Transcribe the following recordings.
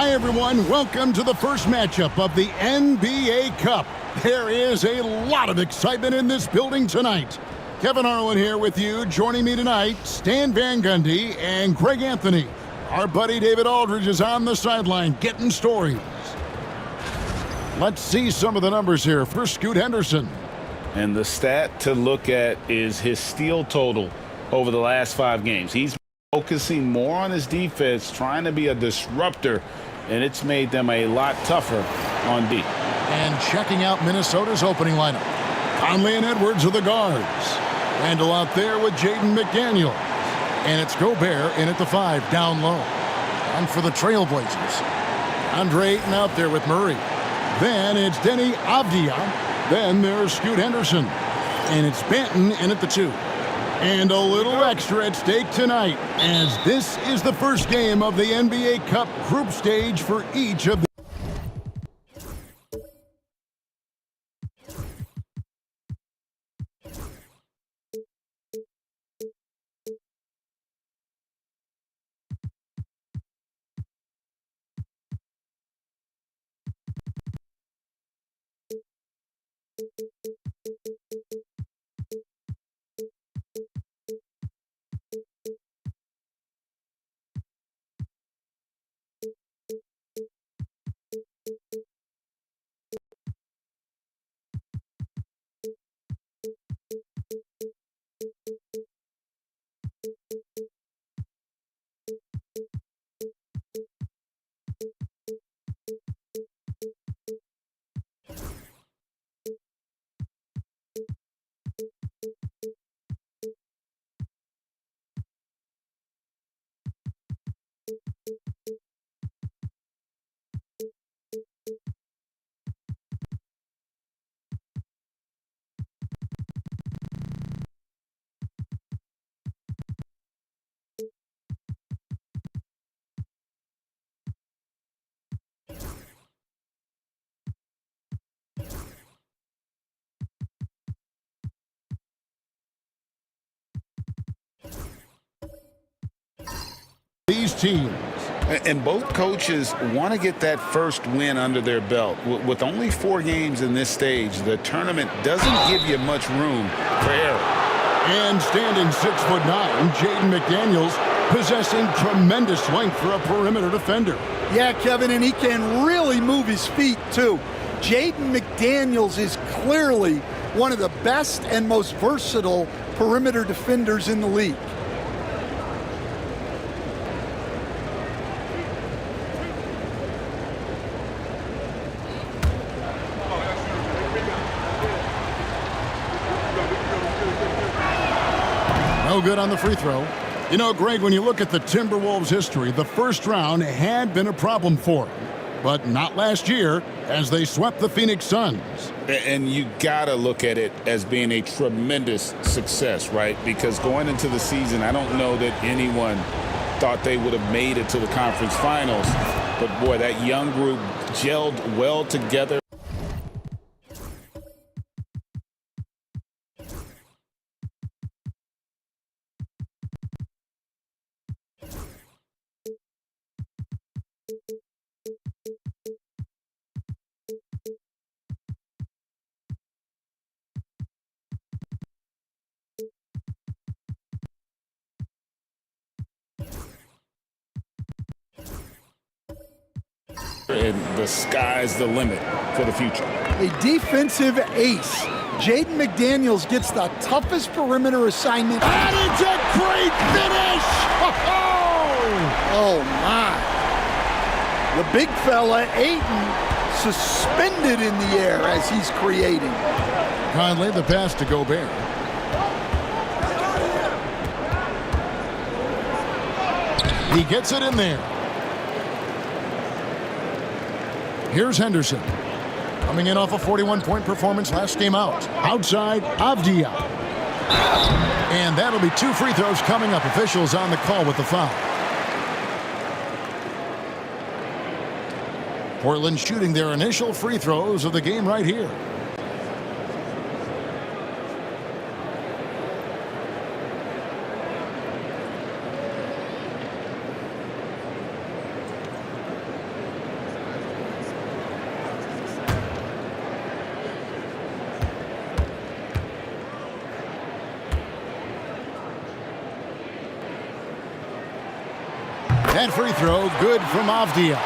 Hi, everyone. Welcome to the first matchup of the NBA Cup. There is a lot of excitement in this building tonight. Kevin Harlan here with you. Joining me tonight, Stan Van Gundy and Greg Anthony. Our buddy David Aldridge is on the sideline getting stories. Let's see some of the numbers here for Scoot Henderson. And the stat to look at is his steal total over the last 5 games. He's focusing more on his defense, trying to be a disruptor, and it's made them a lot tougher on D. And checking out Minnesota's opening lineup, Conley and Edwards are the guards. Randall out there with Jaden McDaniels. And it's Gobert in at the 5, down low. And for the Trailblazers, Andre Ayton out there with Murray. Then it's Denny Avdia. Then there's Scoot Henderson. And it's Banton in at the 2. And a little extra at stake tonight, as this is the first game of the NBA Cup group stage for each of the these teams. And both coaches want to get that first win under their belt. With only 4 games in this stage, the tournament doesn't give you much room for error. And standing 6'9", Jaden McDaniels, possessing tremendous length for a perimeter defender. Yeah, Kevin, and he can really move his feet, too. Jaden McDaniels is clearly one of the best and most versatile perimeter defenders in the league. No good on the free throw. You know, Greg, when you look at the Timberwolves' history, the first round had been a problem for them. But not last year, as they swept the Phoenix Suns. And you got to look at it as being a tremendous success, right? Because going into the season, I don't know that anyone thought they would have made it to the conference finals. But, boy, that young group gelled well together. And the sky's the limit for the future. A defensive ace. Jaden McDaniels gets the toughest perimeter assignment. And it's a great finish! Oh, my. The big fella, Ayton, suspended in the air as he's creating. Conley, the pass to Gobert. He gets it in there. Here's Henderson. Coming in off a 41-point performance last game out. Outside, Avdia. And that'll be 2 free throws coming up. Officials on the call with the foul. Portland shooting their initial free throws of the game right here. That free throw good from Avdia.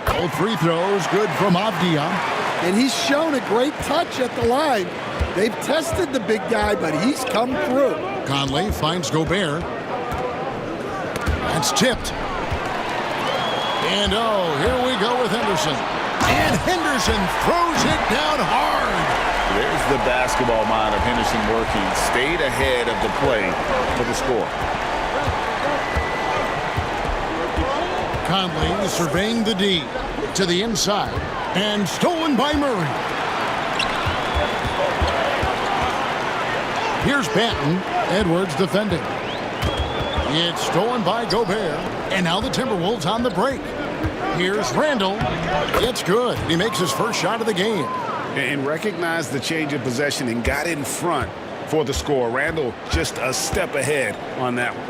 Both free throws good from Avdia. And he's shown a great touch at the line. They've tested the big guy, but he's come through. Conley finds Gobert. That's tipped. And oh, here we go with Henderson. And Henderson throws it down hard. There's the basketball mind of Henderson working. Stayed ahead of the play for the score. Conley surveying the D to the inside. And stolen by Murray. Here's Banton. Edwards defending. It's stolen by Gobert. And now the Timberwolves on the break. Here's Randall. It's good. He makes his first shot of the game. And recognized the change of possession and got in front for the score. Randall just a step ahead on that one.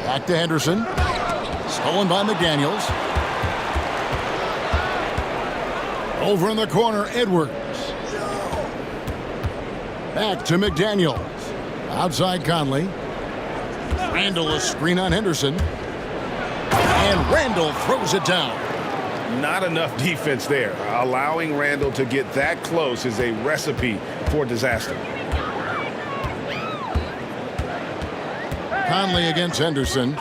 Back to Henderson. Stolen by McDaniels. Over in the corner, Edwards. Back to McDaniels. Outside Conley. Randall a screen on Henderson. And Randall throws it down. Not enough defense there. Allowing Randall to get that close is a recipe for disaster. Conley against Henderson.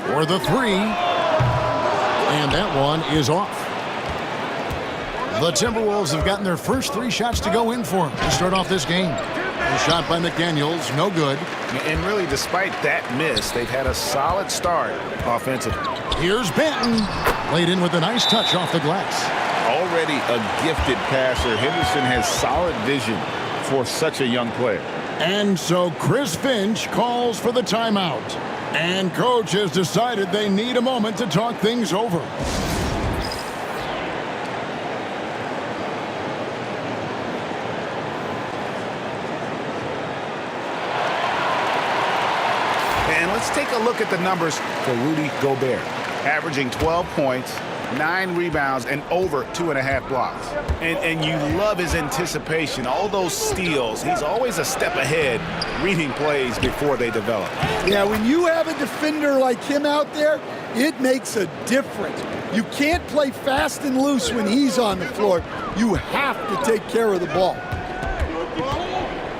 For the three. And that one is off. The Timberwolves have gotten their first 3 shots to go in for them to start off this game. A shot by McDaniels, no good. And really, despite that miss, they've had a solid start offensively. Here's Banton. Laid in with a nice touch off the glass. Already a gifted passer, Henderson has solid vision for such a young player. And so Chris Finch calls for the timeout. And coach has decided they need a moment to talk things over. And let's take a look at the numbers for Rudy Gobert. Averaging 12 points, 9 rebounds, and over 2.5 blocks. And you love his anticipation, all those steals. He's always a step ahead, reading plays before they develop. Yeah, when you have a defender like him out there, it makes a difference. You can't play fast and loose when he's on the floor. You have to take care of the ball.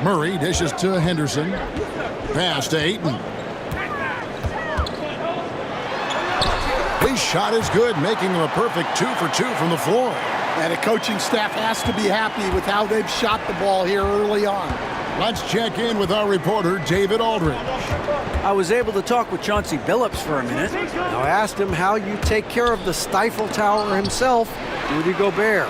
Murray dishes to Henderson. Pass to Ayton. His shot is good, making him a perfect 2 for 2 from the floor. And the coaching staff has to be happy with how they've shot the ball here early on. Let's check in with our reporter, David Aldridge. I was able to talk with Chauncey Billups for a minute. I asked him how you take care of the Stifle Tower himself, Rudy Gobert.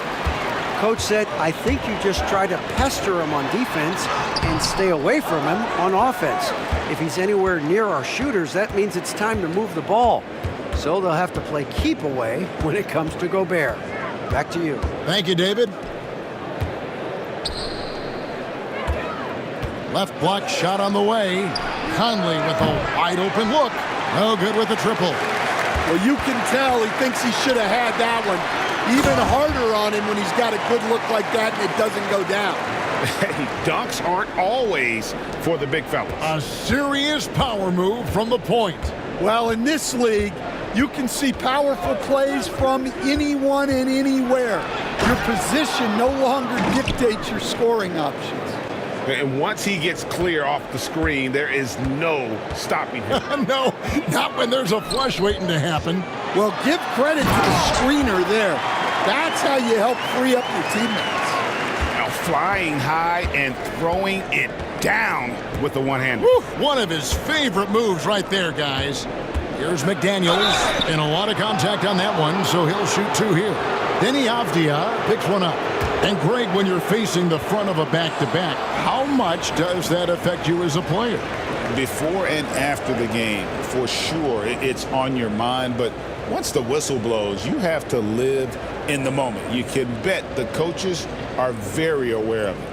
Coach said, I think you just try to pester him on defense and stay away from him on offense. If he's anywhere near our shooters, that means it's time to move the ball. So they'll have to play keep away when it comes to Gobert. Back to you. Thank you, David. Left block shot on the way. Conley with a wide open look. No good with the triple. Well, you can tell he thinks he should have had that one. Even harder on him when he's got a good look like that and it doesn't go down. Hey, dunks aren't always for the big fellas. A serious power move from the point. Well, in this league, you can see powerful plays from anyone and anywhere. Your position no longer dictates your scoring options. And once he gets clear off the screen, there is no stopping him. No, not when there's a flush waiting to happen. Well, give credit to the screener there. That's how you help free up your teammates. Now flying high and throwing it down with the one-hander. One of his favorite moves right there, guys. Here's McDaniels, and a lot of contact on that one, so he'll shoot 2 here. Denny Avdia picks one up. And Greg, when you're facing the front of a back-to-back, how much does that affect you as a player? Before and after the game, for sure, it's on your mind, but Once the whistle blows, you have to live in the moment. You can bet the coaches are very aware of it.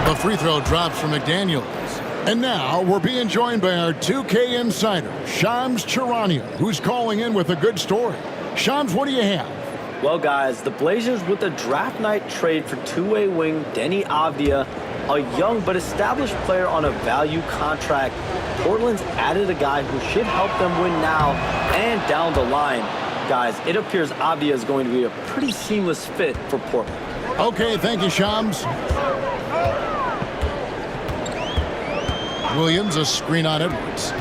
The free throw drops for McDaniels. And now we're being joined by our 2K insider, Shams Charania, who's calling in with a good story. Shams, what do you have? Well, guys, the Blazers with a draft night trade for two-way wing Denny Avdia, a young but established player on a value contract. Portland's added a guy who should help them win now and down the line. Guys, it appears Avdia is going to be a pretty seamless fit for Portland. Okay, thank you, Shams. Williams, a screen on Edwards.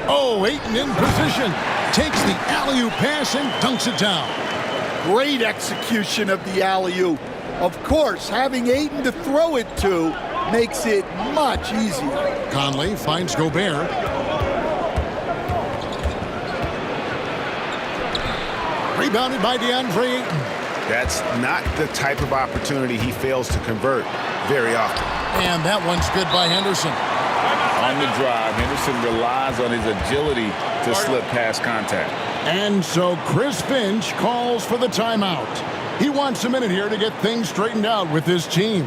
Oh, Ayton in position. Takes the alley-oop pass and dunks it down. Great execution of the alley-oop. Of course, having Ayton to throw it to makes it much easier. Conley finds Gobert. Rebounded by DeAndre Ayton. That's not the type of opportunity he fails to convert very often. And that one's good by Henderson. On the drive, Henderson relies on his agility to slip past contact. And so Chris Finch calls for the timeout. He wants a minute here to get things straightened out with his team.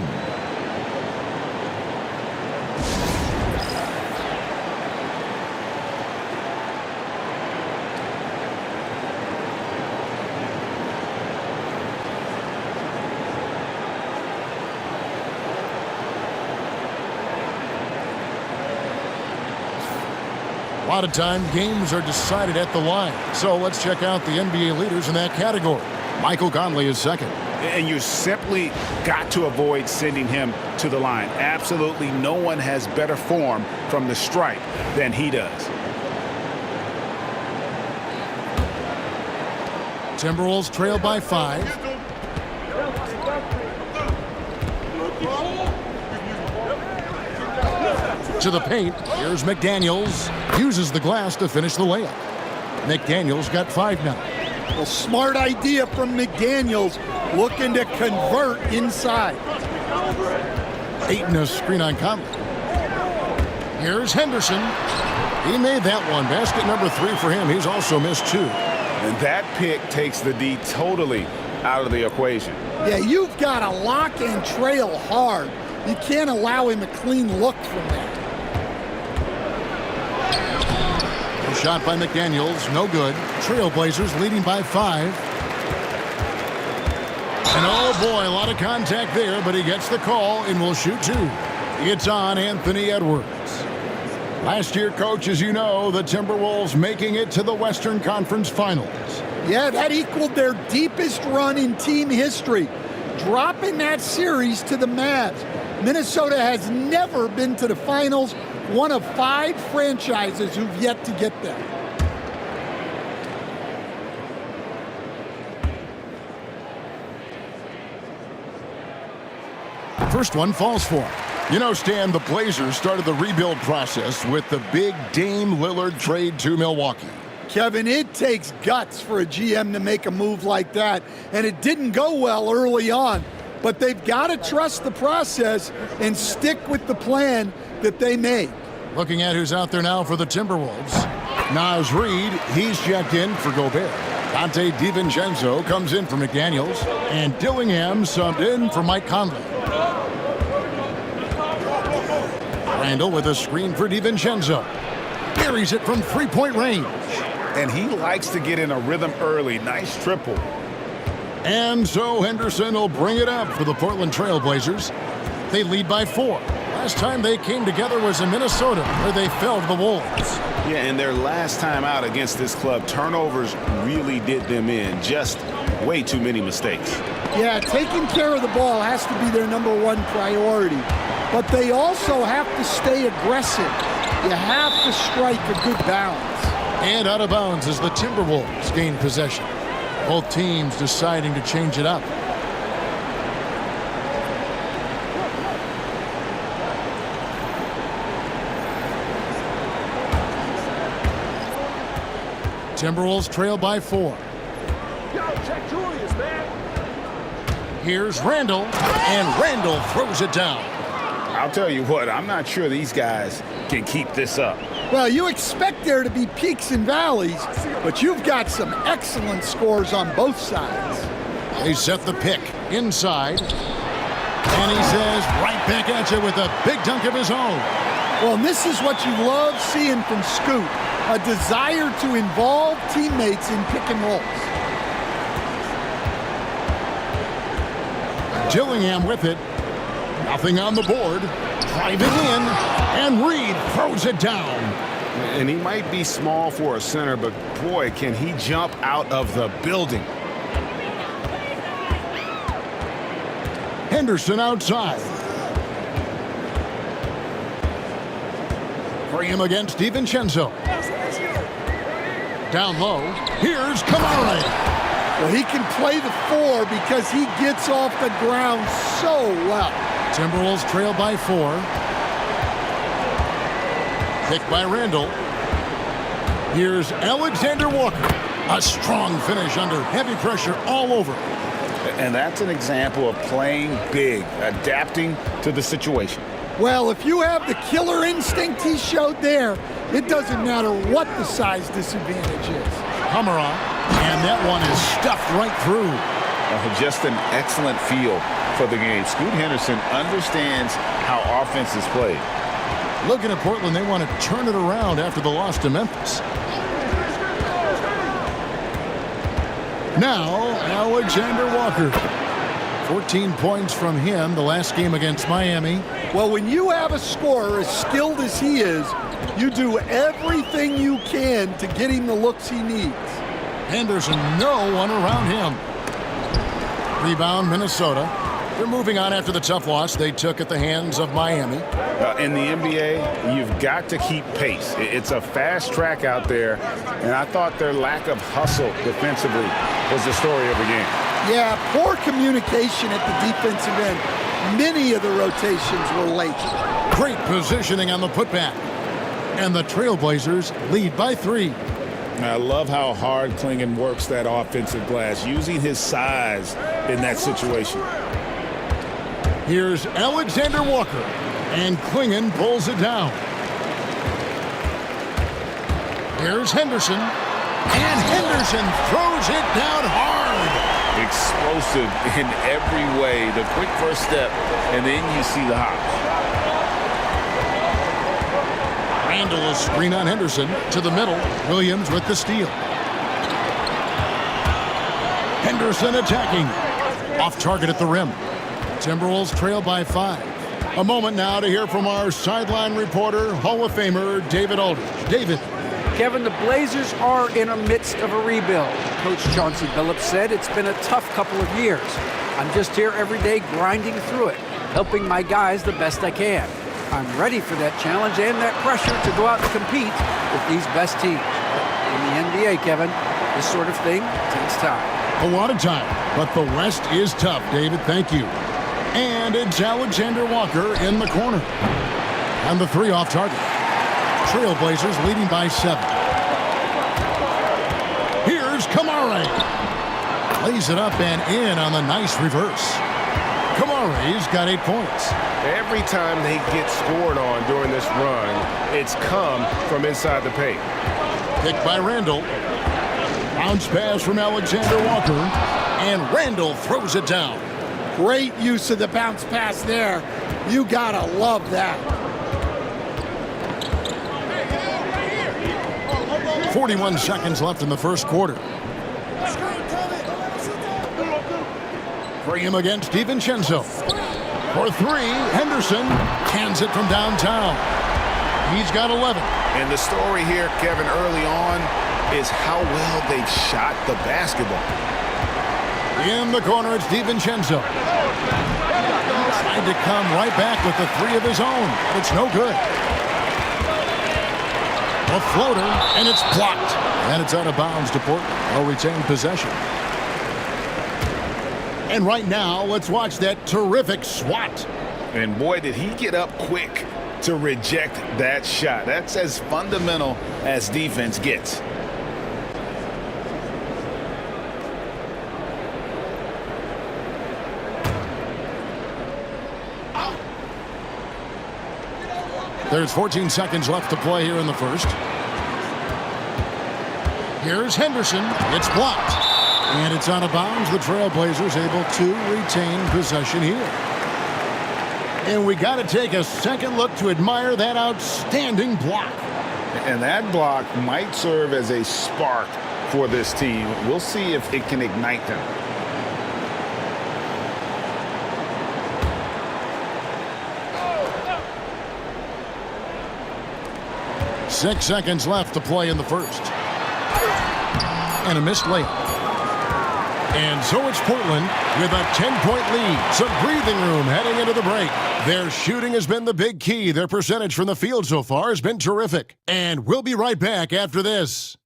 A lot of time, games are decided at the line. So let's check out the NBA leaders in that category. Michael Conley is second. And you simply got to avoid sending him to the line. Absolutely no one has better form from the stripe than he does. Timberwolves trail by 5. To the paint. Here's McDaniels. Uses the glass to finish the layup. McDaniels got 5 now. Well, smart idea from McDaniels, looking to convert inside. Ayton a screen on Conley. Here's Henderson. He made that one. Basket number 3 for him. He's also missed 2. And that pick takes the D totally out of the equation. Yeah, you've got to lock and trail hard. You can't allow him a clean look from that. Shot by McDaniels, no good. Trailblazers leading by 5. And oh boy, a lot of contact there, but he gets the call and will shoot 2. It's on Anthony Edwards. Last year, coach, as you know, the Timberwolves making it to the Western Conference Finals. Yeah, that equaled their deepest run in team history, dropping that series to the Mavs. Minnesota has never been to the finals, one of 5 franchises who've yet to get there. First one falls for him. You know, Stan, the Blazers started the rebuild process with the big Dame Lillard trade to Milwaukee. Kevin, it takes guts for a GM to make a move like that, and it didn't go well early on. But they've got to trust the process and stick with the plan that they made. Looking at who's out there now for the Timberwolves. Naz Reid, he's checked in for Gobert. Dante DiVincenzo comes in for McDaniels. And Dillingham subbed in for Mike Conley. Randall with a screen for DiVincenzo. Buries it from three-point range. And he likes to get in a rhythm early. Nice triple. And so Henderson will bring it up for the Portland Trailblazers. They lead by 4. Last time they came together was in Minnesota, where they fell to the Wolves. Yeah, and their last time out against this club, turnovers really did them in. Just way too many mistakes. Yeah, taking care of the ball has to be their #1 priority. But they also have to stay aggressive. You have to strike a good balance. And out of bounds as the Timberwolves gain possession. Both teams deciding to change it up. Timberwolves trail by 4. Here's Randall, and Randall throws it down. I'll tell you what, I'm not sure these guys can keep this up. Well, you expect there to be peaks and valleys, but you've got some excellent scores on both sides. They set the pick inside. And he says, right back at you with a big dunk of his own. Well, and this is what you love seeing from Scoot, a desire to involve teammates in pick and rolls. Gillingham with it. Nothing on the board. Driving in, and Reed throws it down. And he might be small for a center, but boy, can he jump out of the building. Henderson outside. Bring him against DiVincenzo. Down low. Here's Kamara. Well, he can play the 4 because he gets off the ground so well. Timberwolves trail by 4. Picked by Randall. Here's Alexander Walker. A strong finish under heavy pressure all over. And that's an example of playing big, adapting to the situation. Well, if you have the killer instinct he showed there, it doesn't matter what the size disadvantage is. Kamara, and that one is stuffed right through. Just an excellent feel for the game. Scoot Henderson understands how offense is played. Looking at Portland, they want to turn it around after the loss to Memphis. Now, Alexander Walker. 14 points from him the last game against Miami. Well, when you have a scorer as skilled as he is, you do everything you can to get him the looks he needs. Henderson, no one around him. Rebound, Minnesota. They're moving on after the tough loss they took at the hands of Miami. In the NBA, you've got to keep pace. It's a fast track out there, and I thought their lack of hustle defensively was the story of the game. Yeah, poor communication at the defensive end. Many of the rotations were late. Great positioning on the putback. And the Trailblazers lead by 3. I love how hard Klingon works that offensive glass, using his size in that situation. Here's Alexander Walker, and Klingon pulls it down. Here's Henderson, and Henderson throws it down hard. Explosive in every way. The quick first step, and then you see the hop. Randall will screen on Henderson to the middle. Williams with the steal. Henderson attacking. Off target at the rim. Timberwolves trail by 5. A moment now to hear from our sideline reporter, Hall of Famer David Aldridge. David. Kevin, the Blazers are in the midst of a rebuild. Coach Chauncey Billups said it's been a tough couple of years. I'm just here every day grinding through it, helping my guys the best I can. I'm ready for that challenge and that pressure to go out and compete with these best teams. In the NBA, Kevin, this sort of thing takes time. A lot of time, but the West is tough, David. Thank you. And it's Alexander Walker in the corner. And the 3 off target. Trailblazers leading by 7. Here's Kamara. Lays it up and in on the nice reverse. Kamara's got 8 points. Every time they get scored on during this run, it's come from inside the paint. Picked by Randall. Bounce pass from Alexander Walker. And Randall throws it down. Great use of the bounce pass there. You gotta love that. 41 seconds left in the first quarter. Bring him against DiVincenzo. For 3, Henderson cans it from downtown. He's got 11. And the story here, Kevin, early on is how well they've shot the basketball. In the corner, it's DiVincenzo. Tried to come right back with the 3 of his own. It's no good. A floater, and it's blocked. And it's out of bounds to Portland. They'll retain possession. And right now, let's watch that terrific swat. And boy, did he get up quick to reject that shot. That's as fundamental as defense gets. There's 14 seconds left to play here in the first. Here's Henderson. It's blocked. And it's out of bounds. The Trailblazers able to retain possession here. And we got to take a second look to admire that outstanding block. And that block might serve as a spark for this team. We'll see if it can ignite them. Six seconds left to play in the first. And a missed layup. And so it's Portland with a 10-point lead. Some breathing room heading into the break. Their shooting has been the big key. Their percentage from the field so far has been terrific. And we'll be right back after this.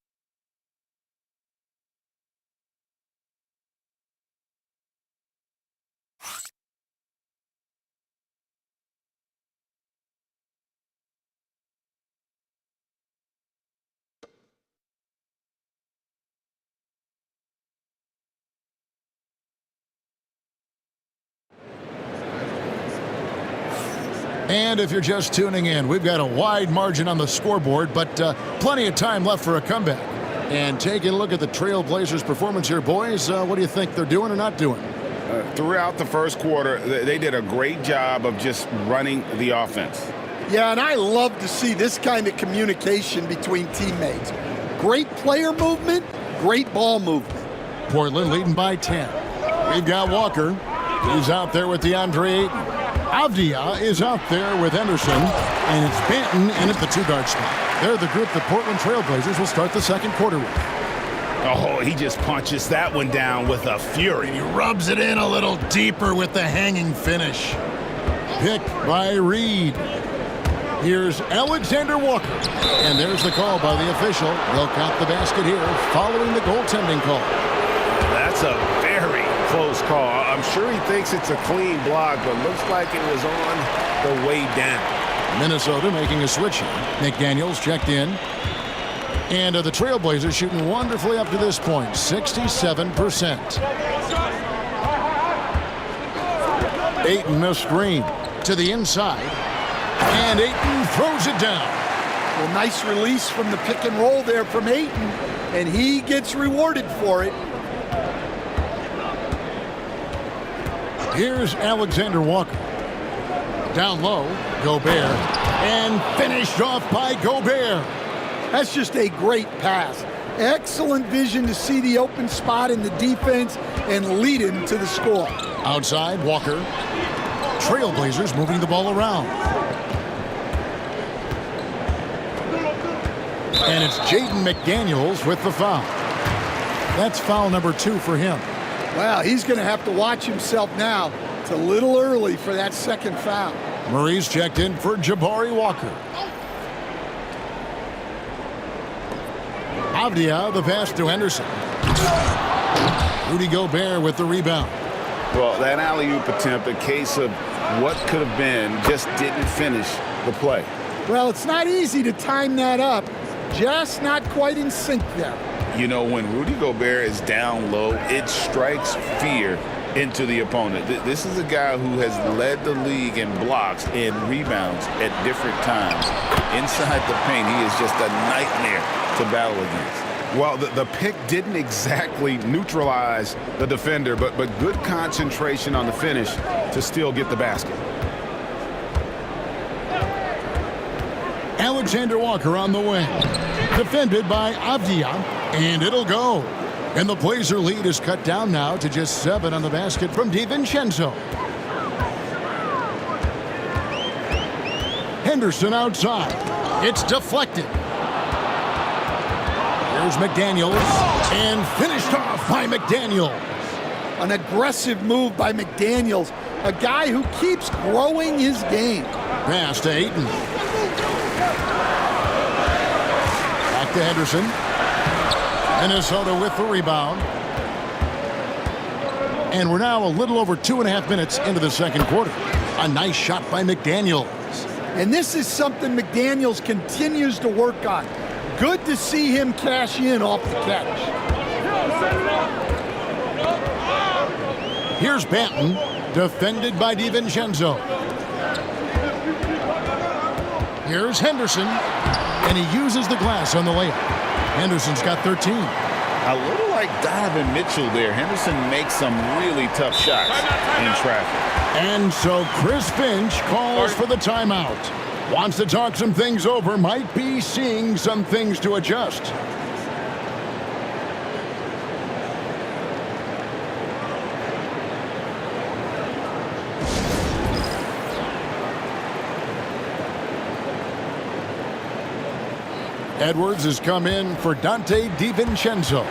And if you're just tuning in, we've got a wide margin on the scoreboard, but plenty of time left for a comeback. And taking a look at the Trailblazers' performance here, boys, what do you think they're doing or not doing? Throughout the first quarter, they did a great job of just running the offense. Yeah, and I love to see this kind of communication between teammates. Great player movement, great ball movement. Portland leading by 10. We've got Walker. He's out there with DeAndre Ayton. Avdia is out there with Henderson, and it's Banton in at the two-guard spot. They're the group the Portland Trailblazers will start the second quarter with. Oh, he just punches that one down with a fury. He rubs it in a little deeper with the hanging finish. Picked by Reed. Here's Alexander Walker. And there's the call by the official. They'll count the basket here following the goaltending call. That's a very close call. I'm sure he thinks it's a clean block, but looks like it was on the way down. Minnesota making a switch here. McDaniels checked in. And the Trailblazers shooting wonderfully up to this point, 67%. Ayton a screen to the inside. And Ayton throws it down. Well, nice release from the pick and roll there from Ayton, and he gets rewarded for it. Here's Alexander Walker. Down low, Gobert. And finished off by Gobert. That's just a great pass. Excellent vision to see the open spot in the defense and lead him to the score. Outside, Walker. Trailblazers moving the ball around. And it's Jaden McDaniels with the foul. That's foul number 2 for him. Wow, he's going to have to watch himself now. It's a little early for that second foul. Murray's checked in for Jabari Walker. Avdia, the pass to Henderson. Rudy Gobert with the rebound. Well, that alley-oop attempt, a case of what could have been, just didn't finish the play. Well, it's not easy to time that up. Just not quite in sync there. You know, when Rudy Gobert is down low, it strikes fear into the opponent. This is a guy who has led the league in blocks and rebounds at different times. Inside the paint, he is just a nightmare to battle against. Well, the pick didn't exactly neutralize the defender, but good concentration on the finish to still get the basket. Alexander Walker on the wing. Defended by Avdia, and it'll go. And the Blazer lead is cut down now to just 7 on the basket from DiVincenzo. Henderson outside. It's deflected. Here's McDaniels, and finished off by McDaniels. An aggressive move by McDaniels, a guy who keeps growing his game. Pass to Ayton. Back to Henderson. Minnesota with the rebound. And we're now a little over 2.5 minutes into the second quarter. A nice shot by McDaniels. And this is something McDaniels continues to work on. Good to see him cash in off the catch. Here's Banton, defended by DiVincenzo. Here's Henderson, and he uses the glass on the layup. Henderson's got 13. A little like Donovan Mitchell there. Henderson makes some really tough shots in traffic. And so Chris Finch calls for the timeout. Wants to talk some things over, might be seeing some things to adjust. Edwards has come in for Dante DiVincenzo.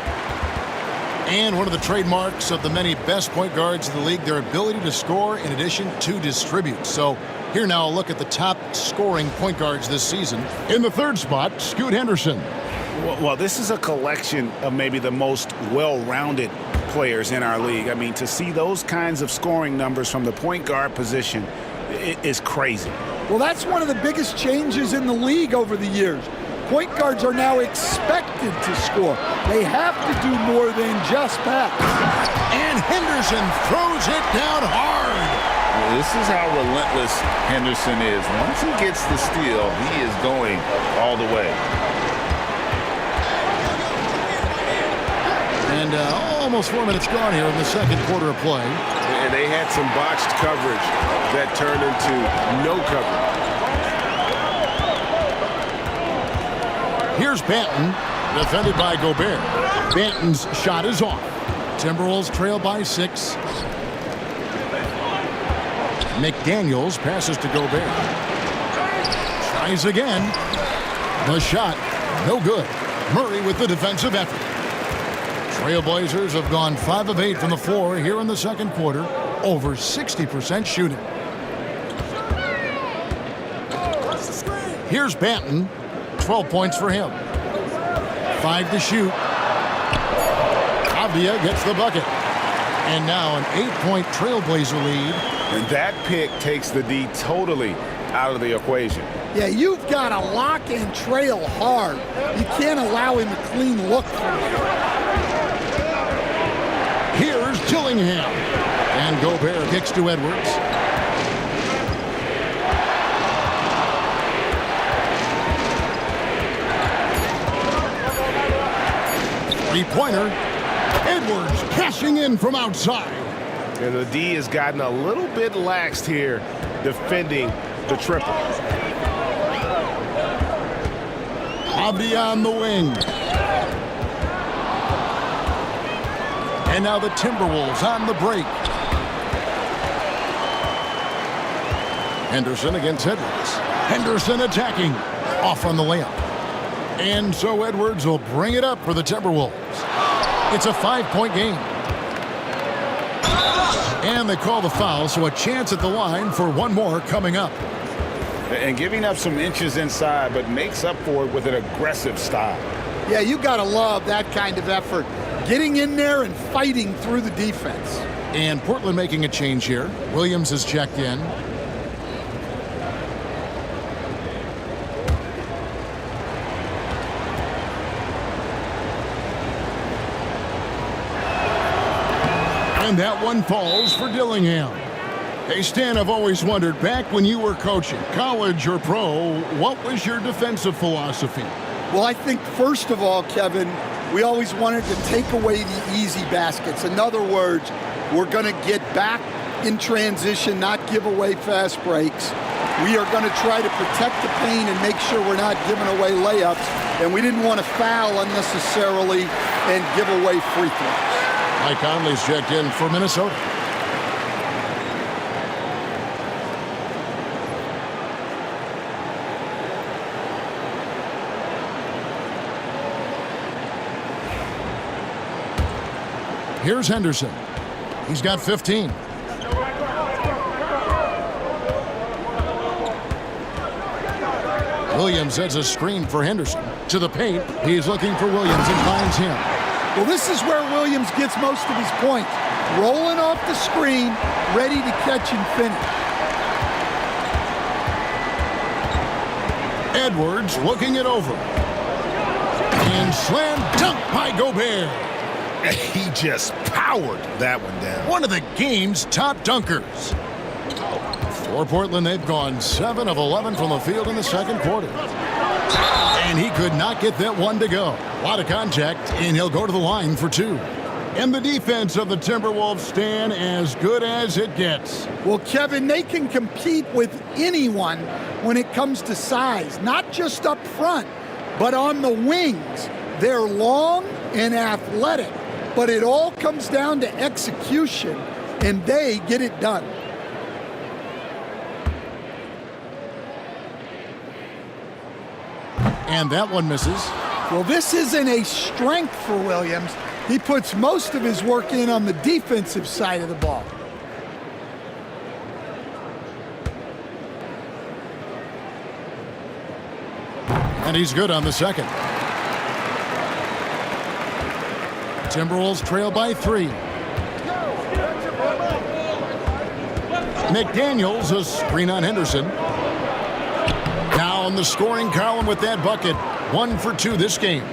And one of the trademarks of the many best point guards in the league, their ability to score in addition to distribute. So here now, a look at the top scoring point guards this season. In the third spot, Scoot Henderson. Well, this is a collection of maybe the most well-rounded players in our league. I mean, to see those kinds of scoring numbers from the point guard position is crazy. Well, that's one of the biggest changes in the league over the years. Point guards are now expected to score. They have to do more than just pass. And Henderson throws it down hard. Well, this is how relentless Henderson is. Once he gets the steal, he is going all the way. And almost 4 minutes gone here in the second quarter of play. And they had some botched coverage that turned into no coverage. Here's Banton, defended by Gobert. Banton's shot is off. Timberwolves trail by 6. McDaniels passes to Gobert. Tries again. The shot, no good. Murray with the defensive effort. Trailblazers have gone 5 of 8 from the floor here in the second quarter. Over 60% shooting. Here's Banton. 12 points for him. 5 to shoot. Avdia gets the bucket. And now an 8-point Trailblazer lead. And that pick takes the D totally out of the equation. Yeah, you've got to lock and trail hard. You can't allow him a clean look from there. Here's Dillingham. And Gobert kicks to Edwards. Three-pointer. Edwards cashing in from outside. And the D has gotten a little bit laxed here defending the triple. Avdia on the wing. And now the Timberwolves on the break. Henderson against Edwards. Henderson attacking. Off on the layup. And so Edwards will bring it up for the Timberwolves. It's a 5-point game. And they call the foul, so a chance at the line for one more coming up. And giving up some inches inside, but makes up for it with an aggressive style. Yeah, you got to love that kind of effort. Getting in there and fighting through the defense. And Portland making a change here. Williams has checked in. And that one falls for Dillingham. Hey, Stan, I've always wondered, back when you were coaching, college or pro, what was your defensive philosophy? Well, I think first of all, Kevin, we always wanted to take away the easy baskets. In other words, we're going to get back in transition, not give away fast breaks. We are going to try to protect the paint and make sure we're not giving away layups. And we didn't want to foul unnecessarily and give away free throws. Mike Conley's checked in for Minnesota. Here's Henderson. He's got 15. Williams sets a screen for Henderson. To the paint, he's looking for Williams and finds him. Well, this is where Williams gets most of his points. Rolling off the screen, ready to catch and finish. Edwards looking it over. And slam dunk by Gobert. He just powered that one down. One of the game's top dunkers. For Portland, they've gone 7 of 11 from the field in the second quarter. And he could not get that one to go. A lot of contact, and he'll go to the line for 2. And the defense of the Timberwolves stand as good as it gets. Well, Kevin, they can compete with anyone when it comes to size, not just up front, but on the wings. They're long and athletic, but it all comes down to execution, and they get it done. And that one misses. Well, this isn't a strength for Williams. He puts most of his work in on the defensive side of the ball. And he's good on the second. Timberwolves trail by 3. McDaniels, a screen on Henderson. Now in the scoring column with that bucket. 1 for 2 this game.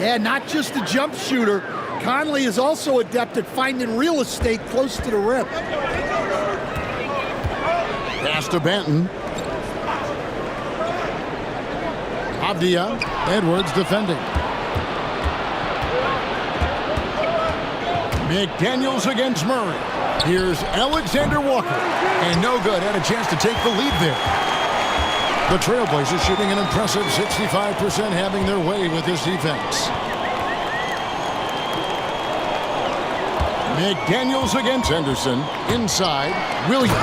Yeah, not just a jump shooter. Conley is also adept at finding real estate close to the rim. Pass to Banton. Avdia. Edwards defending. McDaniels against Murray. Here's Alexander Walker. And no good. Had a chance to take the lead there. The Trailblazers shooting an impressive 65%, having their way with this defense. McDaniels against Henderson. Inside, Williams.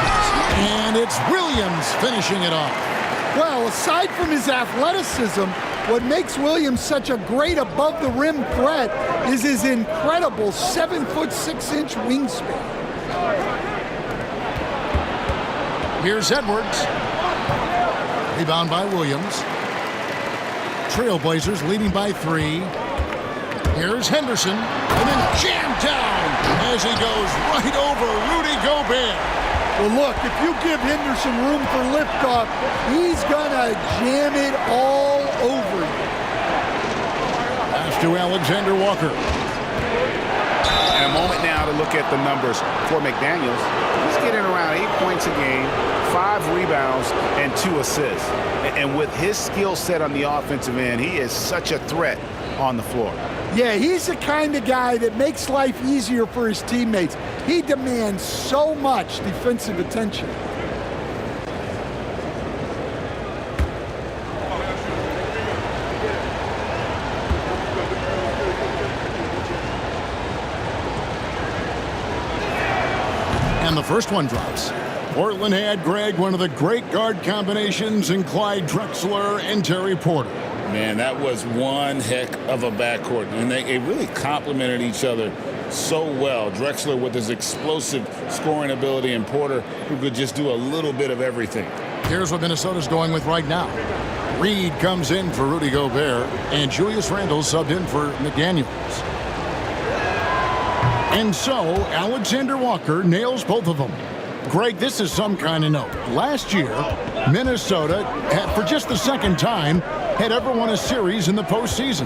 And it's Williams finishing it off. Well, aside from his athleticism, what makes Williams such a great above-the-rim threat is his incredible 7'6" wingspan. Here's Edwards. Rebound by Williams. Trailblazers leading by 3. Here's Henderson. And then jammed down as he goes right over Rudy Gobert. Well, look, if you give Henderson room for liftoff, he's going to jam it all over you. Pass to Alexander Walker. And a moment now to look at the numbers for McDaniels. He's getting around 8 points a game, 5 rebounds, and 2 assists. And with his skill set on the offensive end, he is such a threat on the floor. Yeah, he's the kind of guy that makes life easier for his teammates. He demands so much defensive attention. And the first one drops. Portland had, Greg, one of the great guard combinations in Clyde Drexler and Terry Porter. Man, that was one heck of a backcourt, and they really complemented each other so well. Drexler with his explosive scoring ability, and Porter who could just do a little bit of everything. Here's what Minnesota's going with right now. Reed comes in for Rudy Gobert, and Julius Randle subbed in for McDaniels. And so, Alexander Walker nails both of them. Greg, this is some kind of note. Last year, Minnesota had, for just the second time, had ever won a series in the postseason.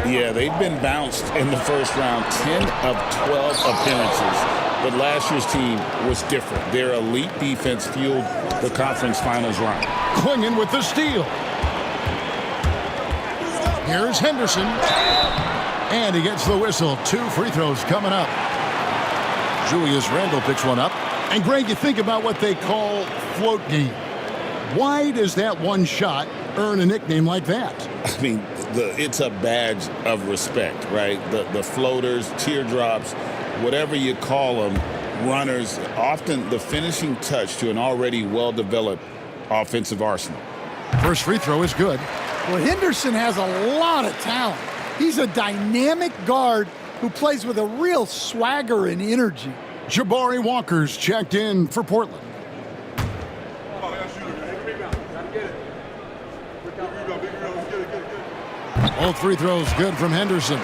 Yeah, they've been bounced in the first round, 10 of 12 appearances. But last year's team was different. Their elite defense fueled the conference finals run. Clinging with the steal. Here's Henderson. And he gets the whistle. 2 free throws coming up. Julius Randle picks one up. And Greg, you think about what they call float game. Why does that one shot earn a nickname like that? I mean, it's a badge of respect, right? The floaters, teardrops, whatever you call them, runners, often the finishing touch to an already well-developed offensive arsenal. First free throw is good. Well, Henderson has a lot of talent. He's a dynamic guard who plays with a real swagger and energy. Jabari Walker's checked in for Portland. Both free throws good from Henderson.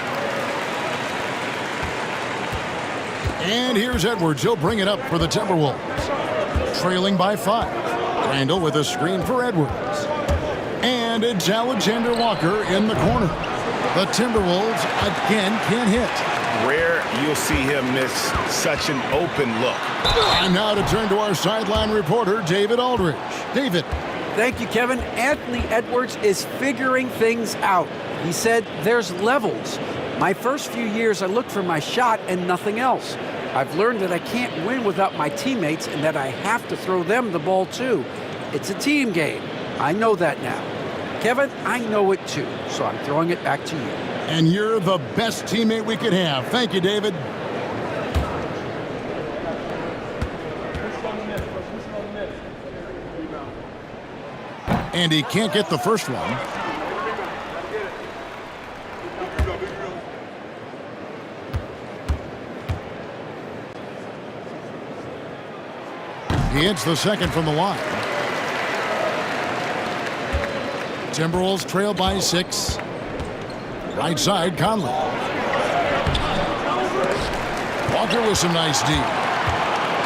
And here's Edwards. He'll bring it up for the Timberwolves. Trailing by 5. Randle with a screen for Edwards. And it's Alexander Walker in the corner. The Timberwolves again can't hit. rare you'll see him miss such an open look. And now to turn to our sideline reporter, David Aldridge. David. Thank you, Kevin. Anthony Edwards is figuring things out. He said there's levels. My first few years, I looked for my shot and nothing else. I've learned that I can't win without my teammates and that I have to throw them the ball too. It's a team game. I know that now. Kevin, I know it too, so I'm throwing it back to you. And you're the best teammate we could have. Thank you, David. And he can't get the first one. He hits the second from the line. Timberwolves trail by 6. Right side, Conley. Walker with some nice D.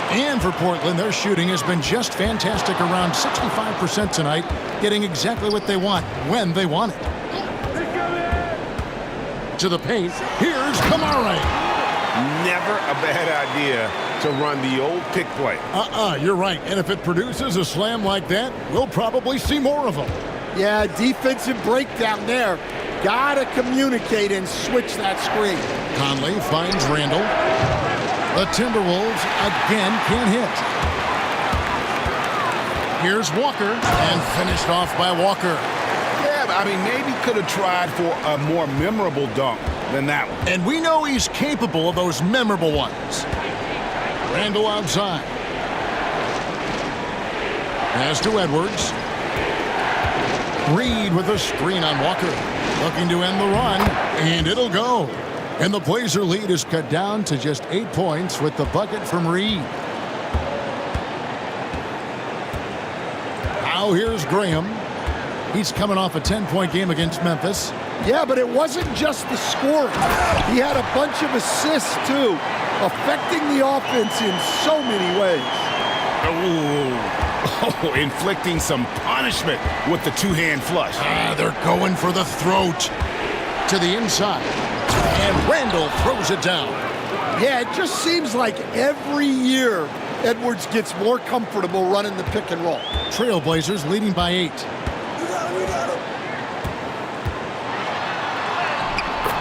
And for Portland, their shooting has been just fantastic, around 65% tonight, getting exactly what they want, when they want it. To the paint, here's Kamara. Never a bad idea to run the old pick play. You're right. And if it produces a slam like that, we'll probably see more of them. Yeah, defensive breakdown there. Gotta communicate and switch that screen. Conley finds Randall. The Timberwolves again can't hit. Here's Walker, and finished off by Walker. Yeah, but I mean, maybe could have tried for a more memorable dunk than that one. And we know he's capable of those memorable ones. Randall outside. Pass to Edwards. Reed with a screen on Walker. Looking to end the run, and it'll go. And the Blazer lead is cut down to just 8 points with the bucket from Reed. Now here's Graham. He's coming off a 10-point game against Memphis. Yeah, but it wasn't just the scoring. He had a bunch of assists, too, affecting the offense in so many ways. Oh, inflicting some punishment with the two-hand flush. They're going for the throat. To the inside. And Randall throws it down. Yeah, it just seems like every year Edwards gets more comfortable running the pick and roll. Trailblazers leading by 8.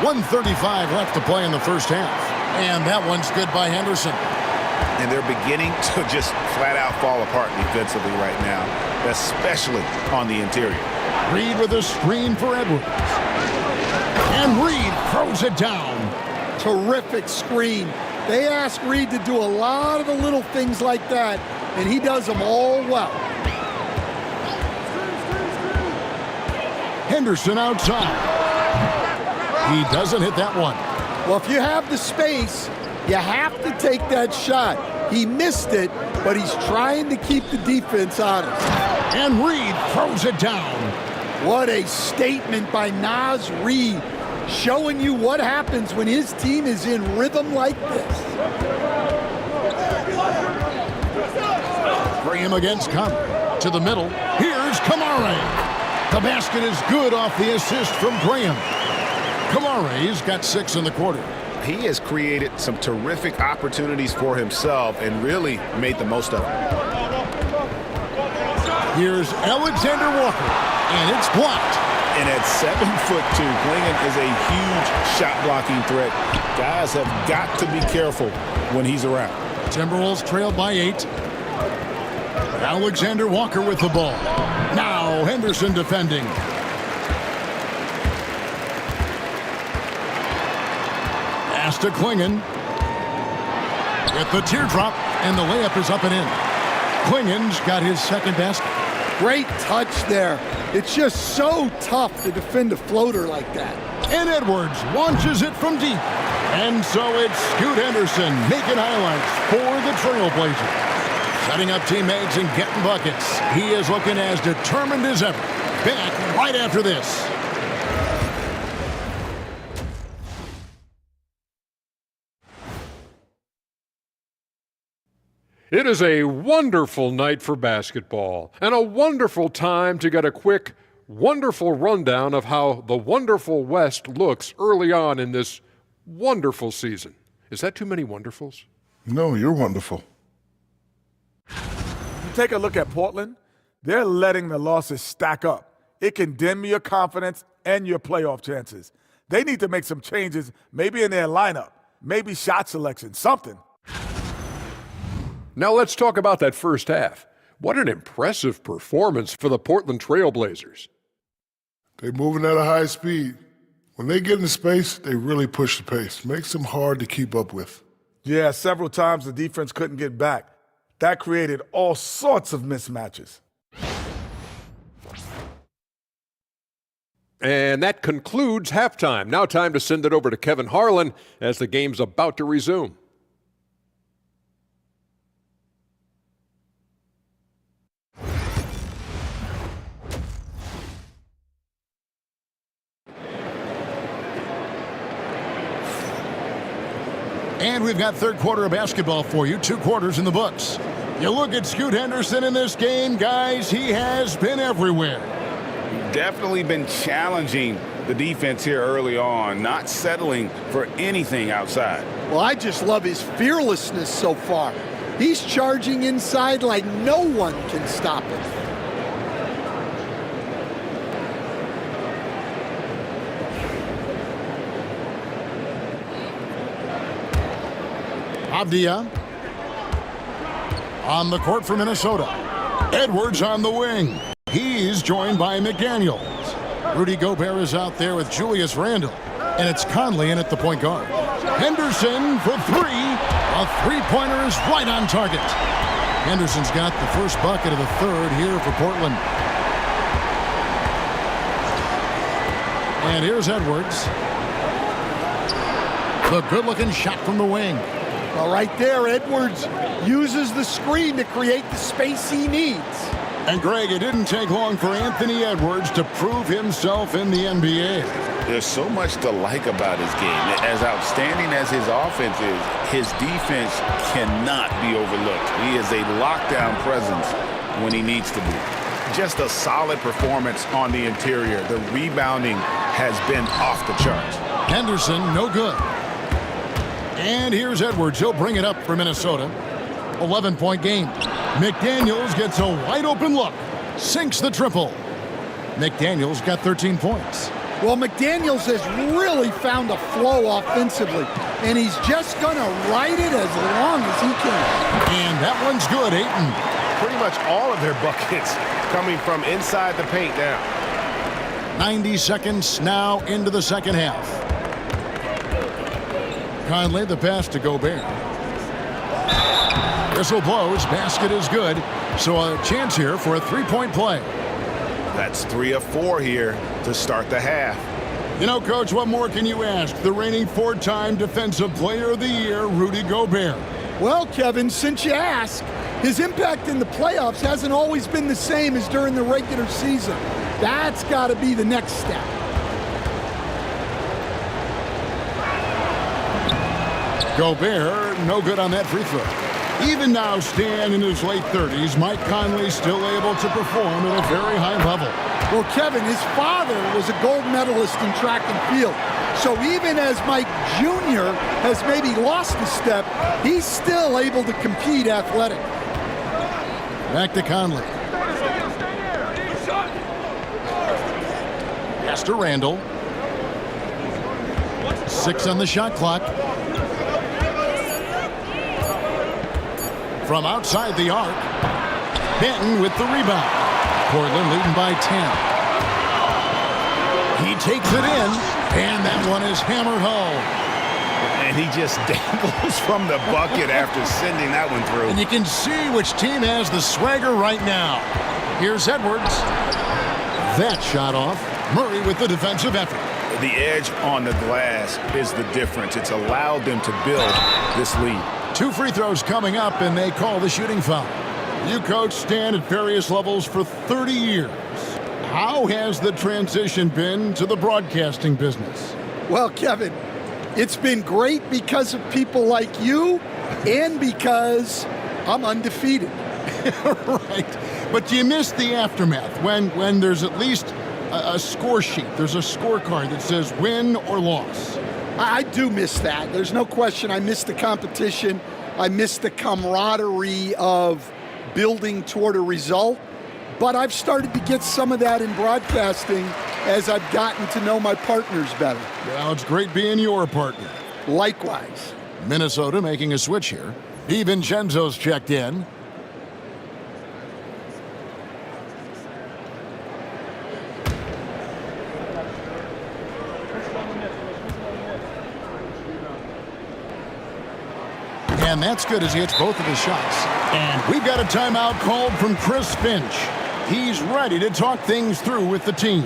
1:35 left to play in the first half. And that one's good by Henderson. And they're beginning to just flat out fall apart defensively right now, especially on the interior. Reed with a screen for Edwards. And Reed throws it down. Terrific screen. They ask Reed to do a lot of the little things like that, and he does them all well. Henderson outside. He doesn't hit that one. Well, if you have the space, you have to take that shot. He missed it, but he's trying to keep the defense honest. And Reed throws it down. What a statement by Naz Reid, showing you what happens when his team is in rhythm like this. Graham against Conley. To the middle. Here's Kamara. The basket is good off the assist from Graham. Kamara's got 6 in the quarter. He has created some terrific opportunities for himself and really made the most of it. Here's Alexander Walker, and it's blocked. And at 7'2", Klingon is a huge shot-blocking threat. Guys have got to be careful when he's around. Timberwolves trail by 8. Alexander Walker with the ball. Now Henderson defending. Pass to Klingon. With the teardrop, and the layup is up and in. Klingon's got his second basket. Great touch there. It's just so tough to defend a floater like that. And Edwards launches it from deep. And so it's Scoot Henderson making highlights for the Trailblazers. Setting up teammates and getting buckets. He is looking as determined as ever. Back right after this. It is a wonderful night for basketball and a wonderful time to get a quick, wonderful rundown of how the wonderful West looks early on in this Wonderful season. Is that too many wonderfuls? No, you're wonderful. You take a look at Portland, they're letting the losses stack up. It can dim your confidence and your playoff chances. They need to make some changes, maybe in their lineup, maybe shot selection, something. Now let's talk about that first half. What an impressive performance for the Portland Trailblazers. They're moving at a high speed. When they get in space, they really push the pace. Makes them hard to keep up with. Yeah, several times the defense couldn't get back. That created all sorts of mismatches. And that concludes halftime. Now time to send it over to Kevin Harlan as the game's about to resume. And we've got third quarter of basketball for you, 2 quarters in the books. You look at Scoot Henderson in this game, guys, he has been everywhere. Definitely been challenging the defense here early on, not settling for anything outside. Well, I just love his fearlessness so far. He's charging inside like no one can stop him. Avdia on the court for Minnesota. Edwards on the wing. He's joined by McDaniels. Rudy Gobert is out there with Julius Randle. And it's Conley in at the point guard. Henderson for 3. A three-pointer is right on target. Henderson's got the first bucket of the third here for Portland. And here's Edwards. The good-looking shot from the wing. Well, right there, Edwards uses the screen to create the space he needs. And Greg, it didn't take long for Anthony Edwards to prove himself in the NBA. There's so much to like about his game. As outstanding as his offense is, his defense cannot be overlooked. He is a lockdown presence when he needs to be. Just a solid performance on the interior. The rebounding has been off the charts. Henderson, no good. And here's Edwards. He'll bring it up for Minnesota. 11-point game. McDaniels gets a wide-open look. Sinks the triple. McDaniels got 13 points. Well, McDaniels has really found a flow offensively, and he's just going to ride it as long as he can. And that one's good, Ayton. Pretty much all of their buckets coming from inside the paint now. 90 seconds now into the second half. Conley, the pass to Gobert. Whistle blows, basket is good, so a chance here for a three-point play. That's 3 of 4 here to start the half. You know, Coach, what more can you ask? The reigning 4-time Defensive Player of the Year, Rudy Gobert. Well, Kevin, since you ask, his impact in the playoffs hasn't always been the same as during the regular season. That's got to be the next step. Gobert, no good on that free throw. Even now, Stan in his late 30s, Mike Conley still able to perform at a very high level. Well, Kevin, his father was a gold medalist in track and field. So even as Mike Jr. has maybe lost a step, he's still able to compete athletic. Back to Conley. Pass to Randle. 6 on the shot clock. From outside the arc, Benton with the rebound. Portland leading by 10. He takes it in, and that one is hammered home. And he just dangles from the bucket after sending that one through. And you can see which team has the swagger right now. Here's Edwards. That shot off. Murray with the defensive effort. The edge on the glass is the difference. It's allowed them to build this lead. 2 free throws coming up, and they call the shooting foul. You coach Stan at various levels for 30 years. How has the transition been to the broadcasting business? Well, Kevin, it's been great because of people like you and because I'm undefeated. Right. But do you miss the aftermath when there's at least a score sheet? There's a scorecard that says win or loss. I do miss that. There's no question. I miss the competition. I miss the camaraderie of building toward a result. But I've started to get some of that in broadcasting as I've gotten to know my partners better. Well, it's great being your partner. Likewise. Minnesota making a switch here. DiVincenzo's checked in. And that's good as he hits both of his shots. And we've got a timeout called from Chris Finch. He's ready to talk things through with the team.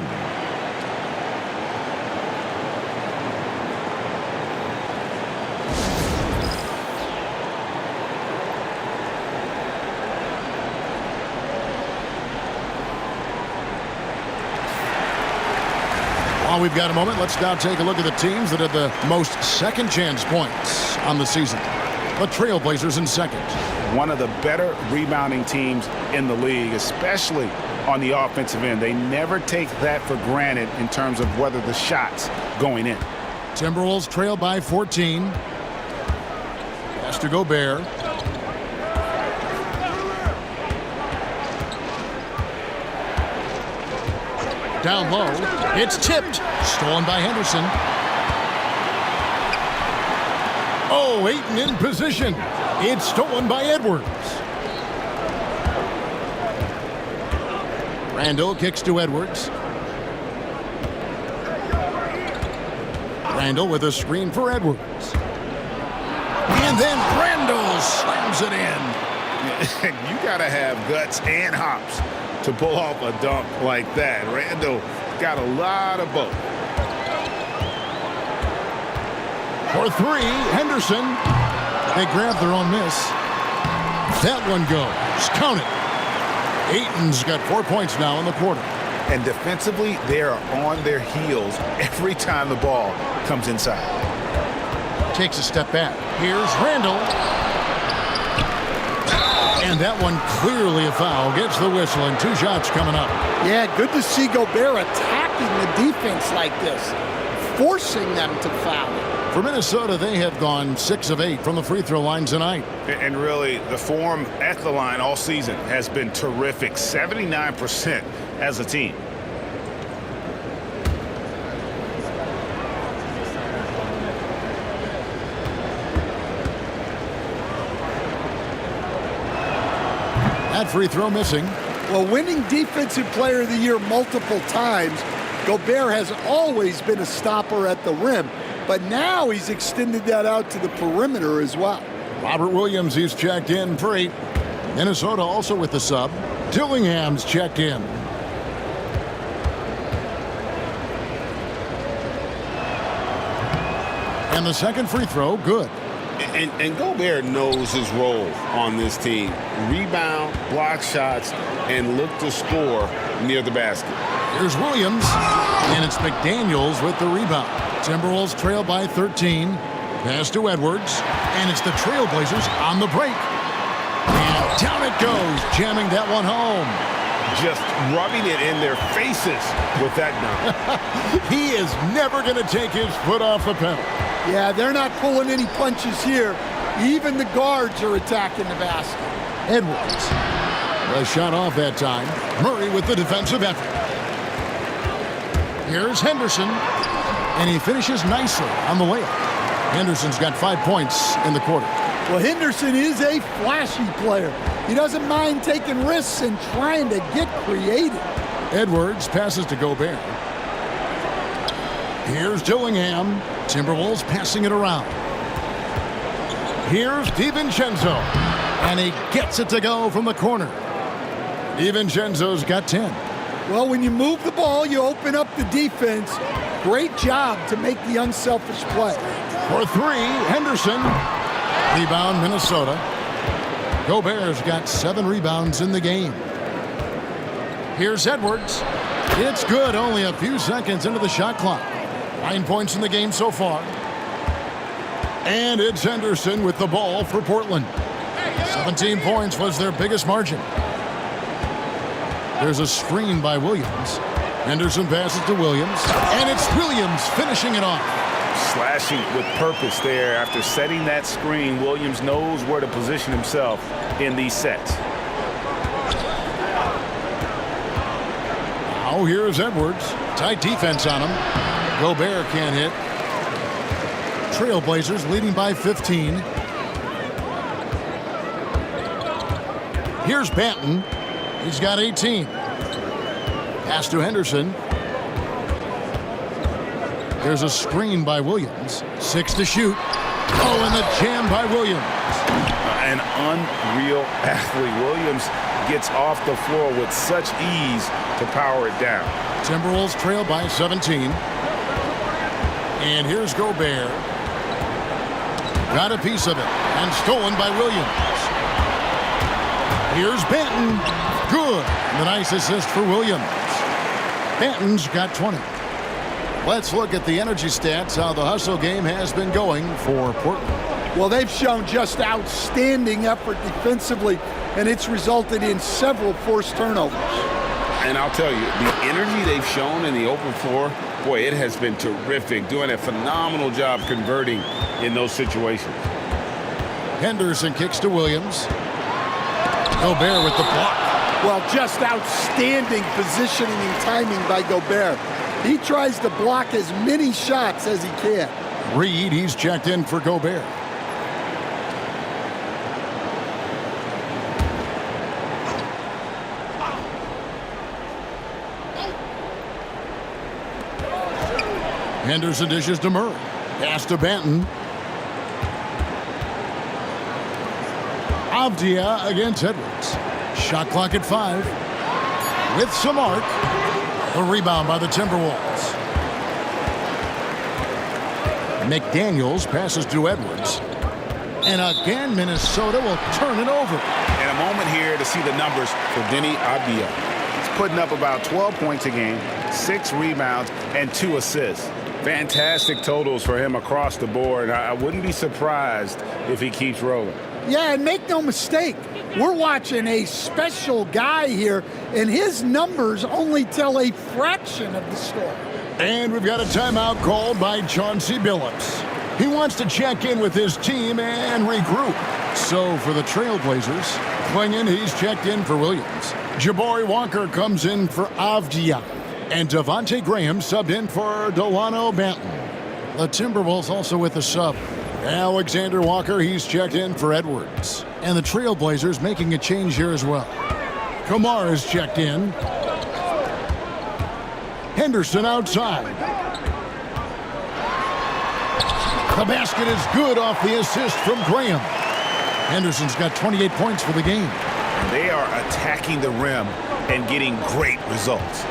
While we've got a moment, let's now take a look at the teams that had the most second chance points on the season. The Trailblazers in second. One of the better rebounding teams in the league, especially on the offensive end. They never take that for granted in terms of whether the shot's going in. Timberwolves trail by 14. Pass to Gobert. Down low. It's tipped. Stolen by Henderson. Oh, Ayton in position. It's stolen by Edwards. Randall kicks to Edwards. Randall with a screen for Edwards. And then Randall slams it in. You got to have guts and hops to pull off a dunk like that. Randall got a lot of both. For three, Henderson. They grab their own miss. That one goes. Count it. Ayton's got 4 points now in the quarter. And defensively, they are on their heels every time the ball comes inside. Takes a step back. Here's Randall. And that one clearly a foul. Gets the whistle and 2 shots coming up. Yeah, good to see Gobert attacking the defense like this, forcing them to foul. For Minnesota, they have gone 6 of 8 from the free throw line tonight. And really, the form at the line all season has been terrific. 79% as a team. That free throw missing. Well, winning Defensive Player of the Year multiple times, Gobert has always been a stopper at the rim. But now he's extended that out to the perimeter as well. Robert Williams, he's checked in for 8. Minnesota also with the sub. Dillingham's checked in. And the second free throw, good. And Gobert knows his role on this team. Rebound, block shots, and look to score near the basket. Here's Williams, and it's McDaniels with the rebound. Timberwolves trail by 13. Pass to Edwards, and it's the Trailblazers on the break. And down it goes, jamming that one home. Just rubbing it in their faces with that dunk. He is never going to take his foot off the pedal. Yeah, they're not pulling any punches here. Even the guards are attacking the basket. Edwards. The shot off that time. Murray with the defensive effort. Here's Henderson. And he finishes nicely on the layup. Henderson's got 5 points in the quarter. Well, Henderson is a flashy player. He doesn't mind taking risks and trying to get creative. Edwards passes to Gobert. Here's Dillingham. Timberwolves passing it around. Here's DiVincenzo. And he gets it to go from the corner. DiVincenzo's got 10. Well, when you move the ball, you open up the defense. Great job to make the unselfish play. For 3, Henderson. Rebound, Minnesota. Gobert's got 7 rebounds in the game. Here's Edwards. It's good, only a few seconds into the shot clock. 9 points in the game so far. And it's Henderson with the ball for Portland. 17 points was their biggest margin. There's a screen by Williams. Henderson passes to Williams. And it's Williams finishing it off. Slashing with purpose there. After setting that screen, Williams knows where to position himself in these sets. Now here's Edwards. Tight defense on him. Gobert can't hit. Trailblazers leading by 15. Here's Banton. He's got 18. Pass to Henderson. There's a screen by Williams. 6 to shoot. Oh, and the jam by Williams. An unreal athlete. Williams gets off the floor with such ease to power it down. Timberwolves trail by 17. And here's Gobert. Got a piece of it. And stolen by Williams. Here's Banton. Good. And a nice assist for Williams. Banton's got 20. Let's look at the energy stats, how the hustle game has been going for Portland. Well, they've shown just outstanding effort defensively, and it's resulted in several forced turnovers. And I'll tell you, the energy they've shown in the open floor, boy, it has been terrific. Doing a phenomenal job converting in those situations. Henderson kicks to Williams. Gobert with the block. Well, just outstanding positioning and timing by Gobert. He tries to block as many shots as he can. Reed, he's checked in for Gobert. Henderson dishes to Murray. Pass to Banton. Avdia against Edwards. Shot clock at 5. With some arc. The rebound by the Timberwolves. McDaniels passes to Edwards. And again, Minnesota will turn it over. And a moment here to see the numbers for Deni Avdia. He's putting up about 12 points a game, 6 rebounds, and 2 assists. Fantastic totals for him across the board. I wouldn't be surprised if he keeps rolling. Yeah, and make no mistake, we're watching a special guy here, and his numbers only tell a fraction of the story. And we've got a timeout called by Chauncey Billups. He wants to check in with his team and regroup. So for the Trailblazers, Klingon, he's checked in for Williams. Jabari Walker comes in for Avdia. And Devontae Graham subbed in for Delano Banton. The Timberwolves also with a sub. Alexander Walker, he's checked in for Edwards. And the Trailblazers making a change here as well. Kamar is checked in. Henderson outside. The basket is good off the assist from Graham. Henderson's got 28 points for the game. And they are attacking the rim and getting great results.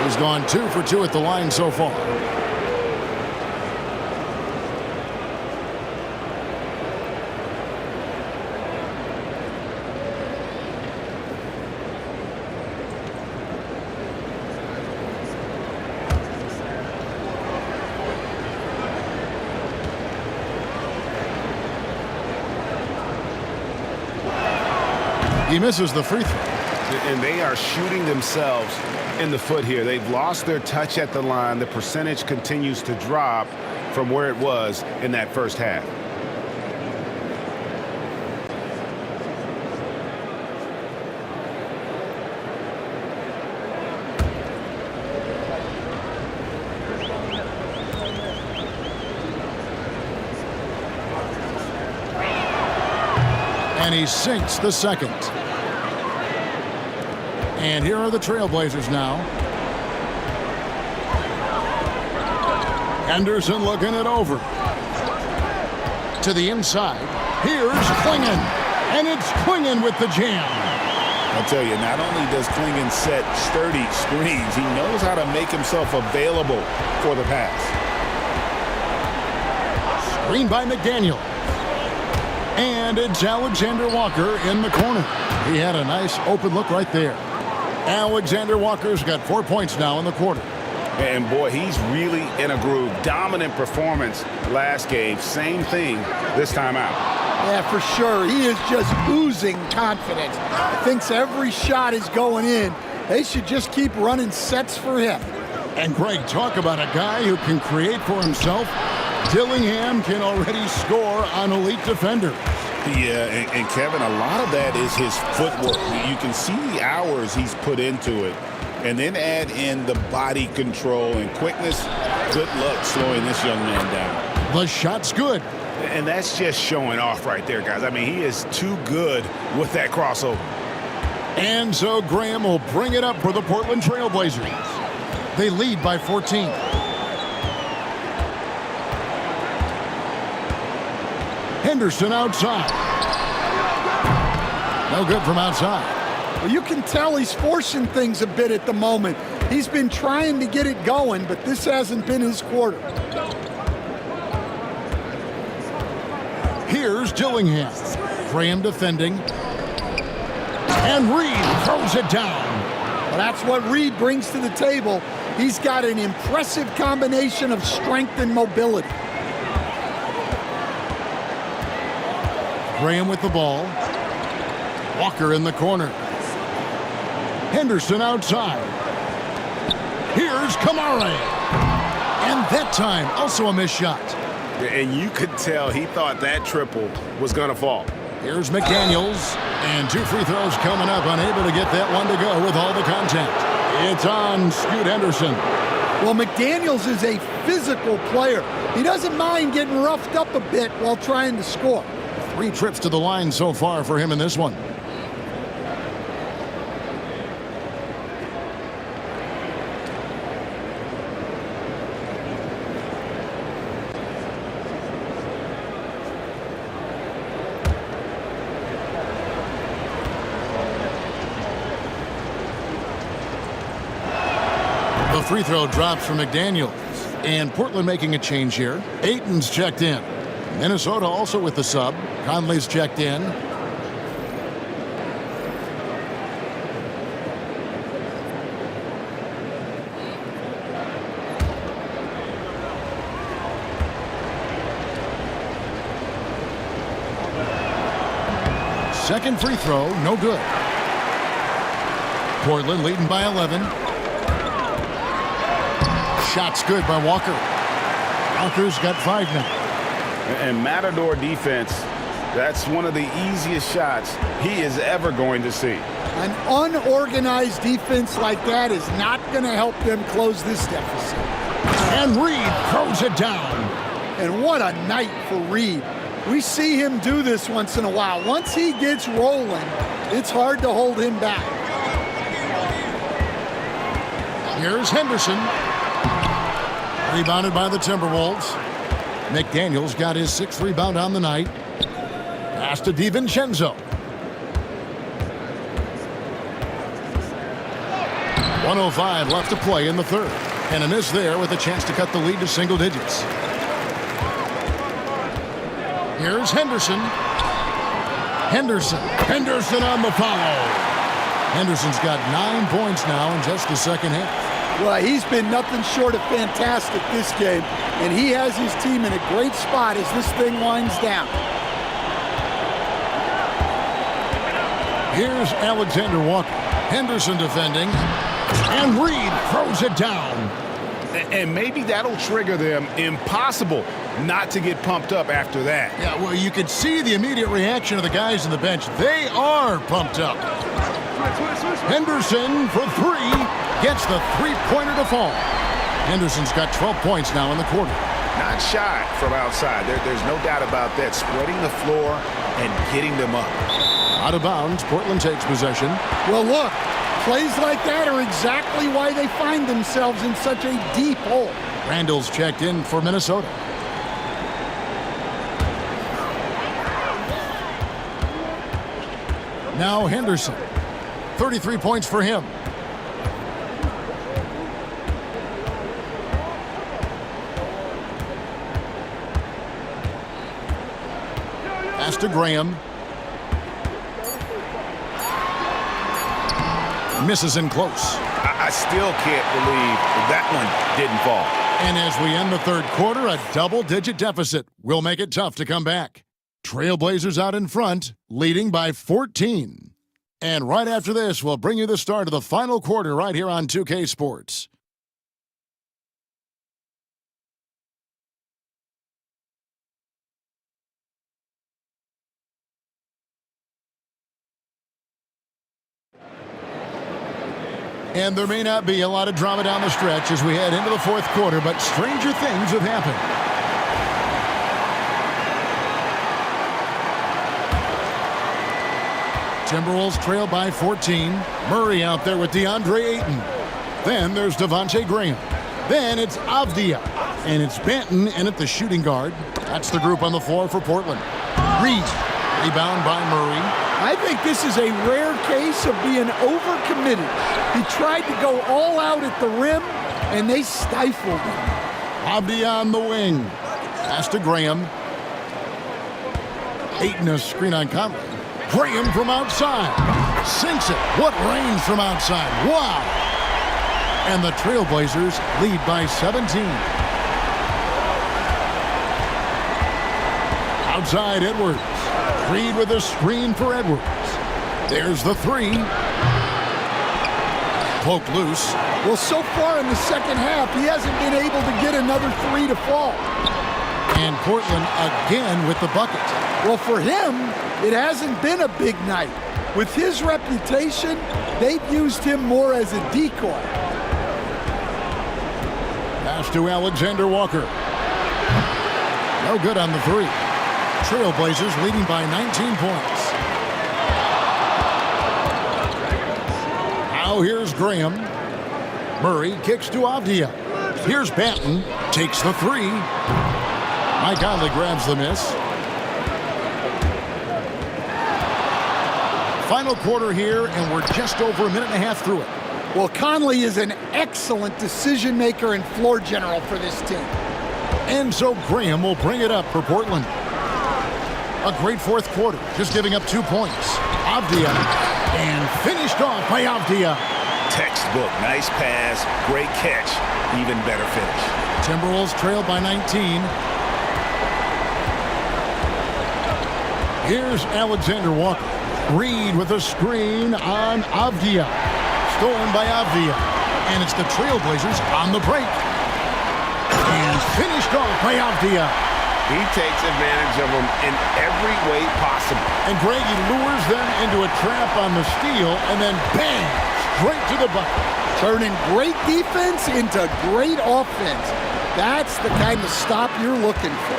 He's gone 2 for 2 at the line so far. He misses the free throw. And they are shooting themselves in the foot here. They've lost their touch at the line. The percentage continues to drop from where it was in that first half. And he sinks the second. And here are the Trailblazers now. Henderson looking it over. To the inside. Here's Klingon. And it's Klingon with the jam. I'll tell you, not only does Klingon set sturdy screens, he knows how to make himself available for the pass. Screen by McDaniel. And it's Alexander Walker in the corner. He had a nice open look right there. Alexander Walker's got 4 points now in the quarter. And boy, he's really in a groove. Dominant performance last game. Same thing this time out. Yeah, for sure. He is just oozing confidence. Thinks every shot is going in. They should just keep running sets for him. And Greg, talk about a guy who can create for himself. Dillingham can already score on elite defenders. Yeah, and Kevin, a lot of that is his footwork. You can see the hours he's put into it. And then add in the body control and quickness. Good luck slowing this young man down. The shot's good. And that's just showing off right there, guys. I mean, he is too good with that crossover. And so Graham will bring it up for the Portland Trailblazers. They lead by 14. Henderson outside. No good from outside. Well, you can tell he's forcing things a bit at the moment. He's been trying to get it going, but this hasn't been his quarter. Here's Dillingham. Graham defending. And Reed throws it down. Well, that's what Reed brings to the table. He's got an impressive combination of strength and mobility. Graham with the ball. Walker in the corner. Henderson outside. Here's Kamara. And that time, also a missed shot. And you could tell he thought that triple was going to fall. Here's McDaniels. And 2 free throws coming up. Unable to get that one to go with all the contact. It's on Scoot Henderson. Well, McDaniels is a physical player. He doesn't mind getting roughed up a bit while trying to score. 3 trips to the line so far for him in this one. The free throw drops for McDaniels. And Portland making a change here. Ayton's checked in. Minnesota also with the sub. Conley's checked in. Second free throw, no good. Portland leading by 11. Shot's good by Walker. Walker's got 5 now. And Matador defense, that's one of the easiest shots he is ever going to see. An unorganized defense like that is not going to help them close this deficit. And Reed throws it down. And what a night for Reed. We see him do this once in a while. Once he gets rolling, it's hard to hold him back. Here's Henderson. Rebounded by the Timberwolves. McDaniels got his 6th rebound on the night. Pass to DiVincenzo. 1:05 left to play in the third. And a miss there with a chance to cut the lead to single digits. Here's Henderson. Henderson on the foul. Henderson's got 9 points now in just the second half. Well, he's been nothing short of fantastic this game, and he has his team in a great spot as this thing winds down. Here's Alexander Walker. Henderson defending, and Reed throws it down. And maybe that'll trigger them. Impossible not to get pumped up after that. Yeah, well, you could see the immediate reaction of the guys on the bench. They are pumped up. Henderson for 3. Gets the 3-pointer to fall. Henderson's got 12 points now in the quarter. Not shy from outside. There's no doubt about that. Spreading the floor and getting them up. Out of bounds, Portland takes possession. Well, look, plays like that are exactly why they find themselves in such a deep hole. Randall's checked in for Minnesota. Now Henderson. 33 points for him. Pass to Graham. Misses in close. I still can't believe that one didn't fall. And as we end the third quarter, a double-digit deficit will make it tough to come back. Trailblazers out in front, leading by 14. And right after this, we'll bring you the start of the final quarter right here on 2K Sports. And there may not be a lot of drama down the stretch as we head into the fourth quarter, but stranger things have happened. Timberwolves trail by 14. Murray out there with DeAndre Ayton. Then there's Devontae Graham. Then it's Avdia. And it's Banton in at the shooting guard. That's the group on the floor for Portland. Reed, rebound by Murray. I think this is a rare case of being overcommitted. He tried to go all out at the rim, and they stifled him. Avdia on the wing. Pass to Graham. Ayton a screen on Conley. Graham from outside. Sinks it. What range from outside. Wow. And the Trailblazers lead by 17. Outside Edwards. Reed with a screen for Edwards. There's the three. Poked loose. Well, so far in the second half, he hasn't been able to get another three to fall. And Portland again with the bucket. Well, for him, it hasn't been a big night. With his reputation, they've used him more as a decoy. Pass to Alexander Walker. No good on the three. Trailblazers leading by 19 points. Now here's Graham. Murray kicks to Avdia. Here's Banton. Takes the three. Mike Conley grabs the miss. Final quarter here, and we're just over a minute and a half through it. Well, Conley is an excellent decision maker and floor general for this team. And so Graham will bring it up for Portland. A great fourth quarter, just giving up 2 points. Avdia, and finished off by Avdia. Textbook, nice pass, great catch, even better finish. Timberwolves trail by 19. Here's Alexander Walker. Reed with a screen on Avdia. Stolen by Avdia. And it's the Trailblazers on the break. And finished off by Avdia. He takes advantage of them in every way possible. And Greg, he lures them into a trap on the steal, and then bang, straight to the bucket. Turning great defense into great offense. That's the kind of stop you're looking for.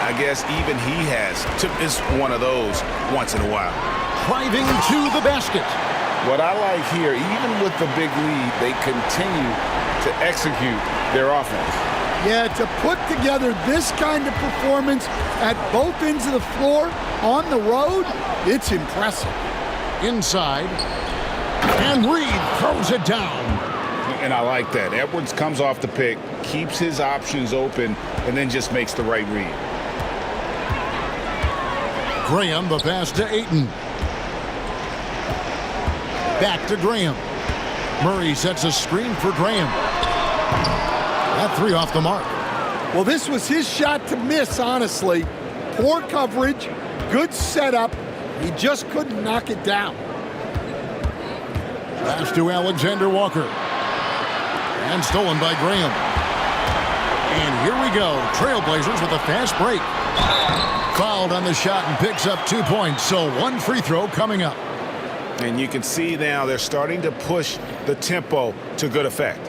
I guess even he has to miss one of those once in a while. Driving to the basket. What I like here, even with the big lead, they continue to execute their offense. Yeah, to put together this kind of performance at both ends of the floor on the road, it's impressive. Inside, and Reed throws it down. And I like that. Edwards comes off the pick, keeps his options open, and then just makes the right read. Graham, the pass to Ayton. Back to Graham. Murray sets a screen for Graham. That three off the mark. Well, this was his shot to miss, honestly. Poor coverage, good setup. He just couldn't knock it down. Pass to Alexander Walker. And stolen by Graham. And here we go. Trailblazers with a fast break. Fouled on the shot and picks up 2 points. So one free throw coming up. And you can see now they're starting to push the tempo to good effect.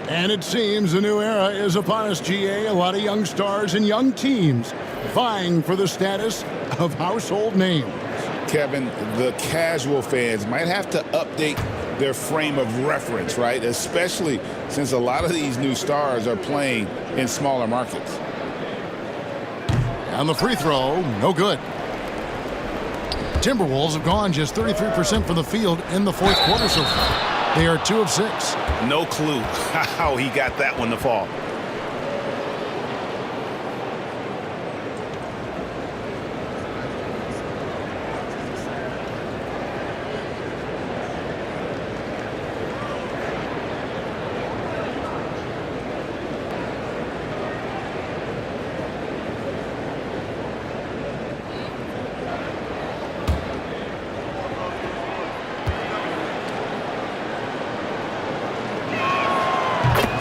And it seems a new era is upon us, GA. A lot of young stars and young teams vying for the status of household names. Kevin, the casual fans might have to update their frame of reference, right? Especially since a lot of these new stars are playing in smaller markets. On the free throw, no good. Timberwolves have gone just 33% from the field in the fourth quarter so far. They are 2 of 6. No clue how he got that one to fall.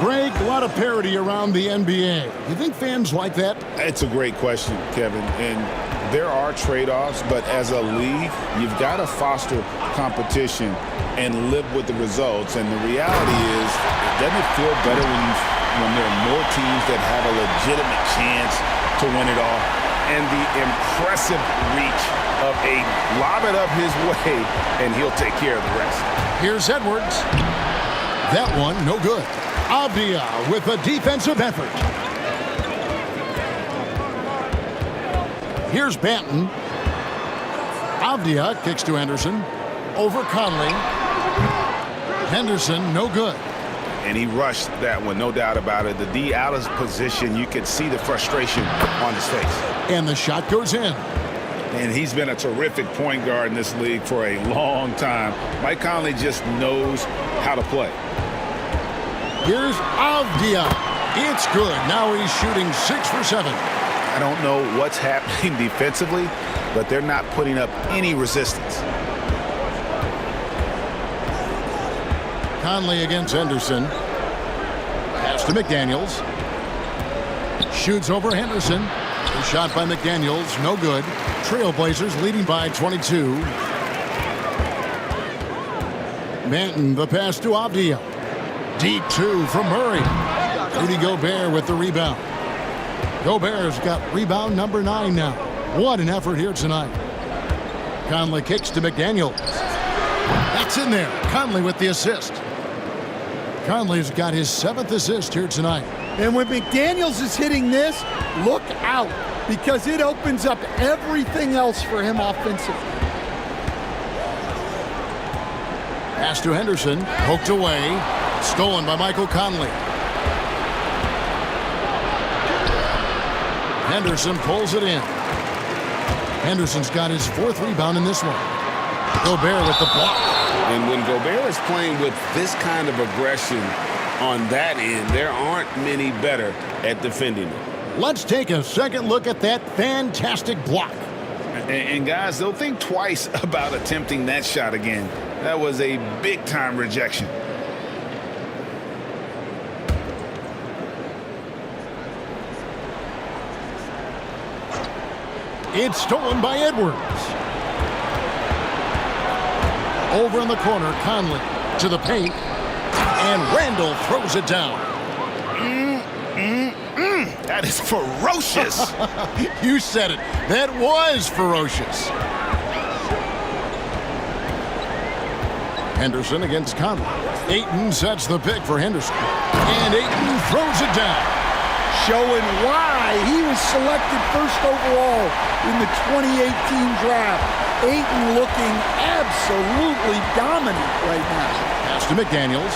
Greg, a lot of parity around the NBA. You think fans like that? It's a great question, Kevin. And there are trade-offs, but as a league, you've got to foster competition and live with the results. And the reality is, doesn't it feel better when there are more teams that have a legitimate chance to win it all? And the impressive reach of a lob it up his way, and he'll take care of the rest. Here's Edwards. That one, no good. Avdia with a defensive effort. Here's Banton. Avdia kicks to Henderson. Over Conley. Henderson, no good. And he rushed that one, no doubt about it. The D out of position, you could see the frustration on his face. And the shot goes in. And he's been a terrific point guard in this league for a long time. Mike Conley just knows how to play. Here's Avdia. It's good. Now he's shooting 6 for 7. I don't know what's happening defensively, but they're not putting up any resistance. Conley against Henderson. Pass to McDaniels. Shoots over Henderson. A shot by McDaniels, no good. Trailblazers leading by 22. Banton, the pass to Avdia. Deep 2 from Murray. Rudy Gobert with the rebound. Gobert's got rebound number 9 now. What an effort here tonight. Conley kicks to McDaniels. That's in there. Conley with the assist. Conley's got his 7th assist here tonight. And when McDaniels is hitting this, look out, because it opens up everything else for him offensively. Pass to Henderson, poked away, stolen by Michael Conley. Henderson pulls it in. Henderson's got his 4th rebound in this one. Gobert with the block. And when Gobert is playing with this kind of aggression on that end, there aren't many better at defending it. Let's take a second look at that fantastic block. And guys, they'll think twice about attempting that shot again. That was a big-time rejection. It's stolen by Edwards. Over in the corner, Conley to the paint, and Randall throws it down. That is ferocious. You said it. That was ferocious. Henderson against Conley. Ayton sets the pick for Henderson, and Ayton throws it down. Showing why he was selected first overall in the 2018 draft. Ayton looking absolutely dominant right now. Pass to McDaniels.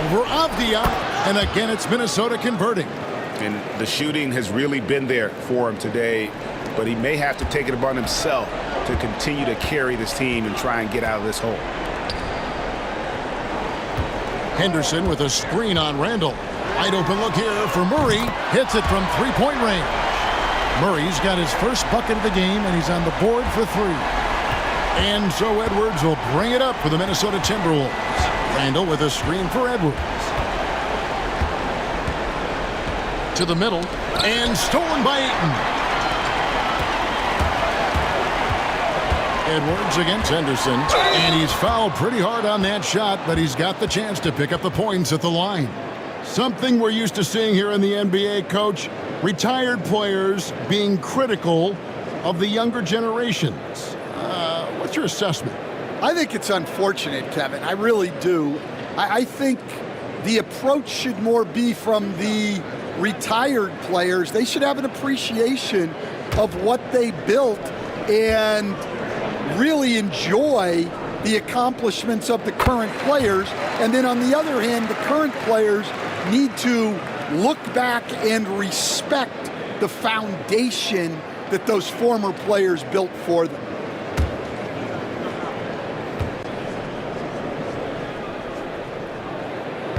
Over Avdia. And again, it's Minnesota converting. And the shooting has really been there for him today, but he may have to take it upon himself to continue to carry this team and try and get out of this hole. Henderson with a screen on Randall. Wide open look here for Murray. Hits it from three-point range. Murray's got his first bucket of the game, and he's on the board for 3. And so Edwards will bring it up for the Minnesota Timberwolves. Randall with a screen for Edwards. To the middle, and stolen by Ayton. Edwards against Henderson, and he's fouled pretty hard on that shot, but he's got the chance to pick up the points at the line. Something we're used to seeing here in the NBA, Coach. Retired players being critical of the younger generations. What's your assessment? I think it's unfortunate, Kevin. I really do. I think the approach should more be from the retired players. They should have an appreciation of what they built and really enjoy the accomplishments of the current players. And then on the other hand, the current players need to look back and respect the foundation that those former players built for them.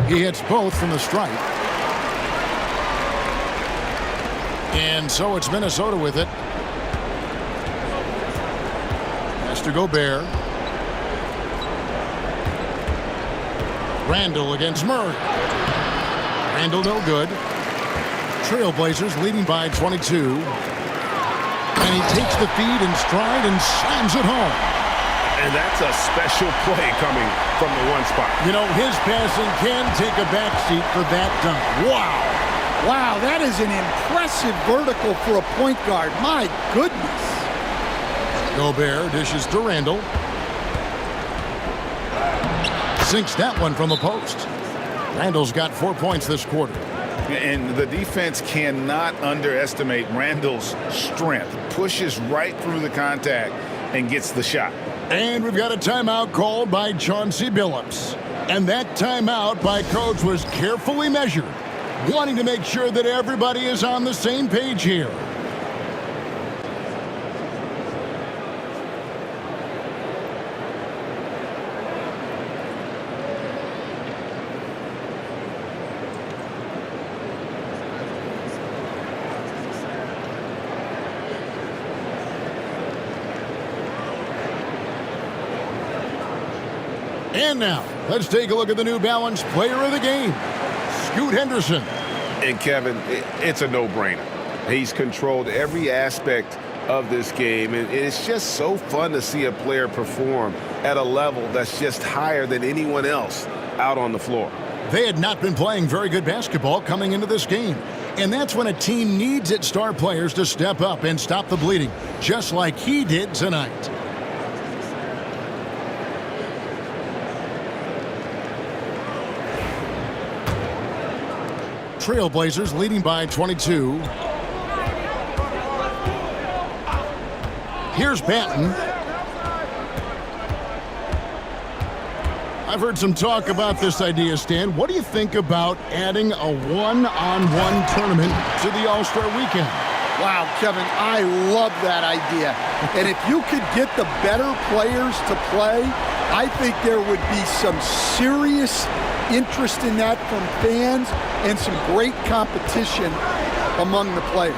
He hits both from the stripe. And so it's Minnesota with it. Pass to Gobert. Randall against Murray. Randall no good. Trailblazers leading by 22. And he takes the feed in stride and slams it home. And that's a special play coming from the one spot. You know, his passing can take a backseat for that dunk. Wow. Wow, that is an impressive vertical for a point guard. My goodness. Gobert dishes to Randall. Sinks that one from the post. Randall's got 4 points this quarter. And the defense cannot underestimate Randall's strength. Pushes right through the contact and gets the shot. And we've got a timeout called by Chauncey Billups. And that timeout by Coach was carefully measured, wanting to make sure that everybody is on the same page here. And now, let's take a look at the New Balance player of the game, Scoot Henderson. And Kevin, it's a no-brainer. He's controlled every aspect of this game, and it's just so fun to see a player perform at a level that's just higher than anyone else out on the floor. They had not been playing very good basketball coming into this game. And that's when a team needs its star players to step up and stop the bleeding, just like he did tonight. Trailblazers leading by 22. Here's Banton. I've heard some talk about this idea, Stan. What do you think about adding a one-on-one tournament to the All-Star Weekend? Wow, Kevin, I love that idea. And if you could get the better players to play, I think there would be some serious interest in that from fans and some great competition among the players.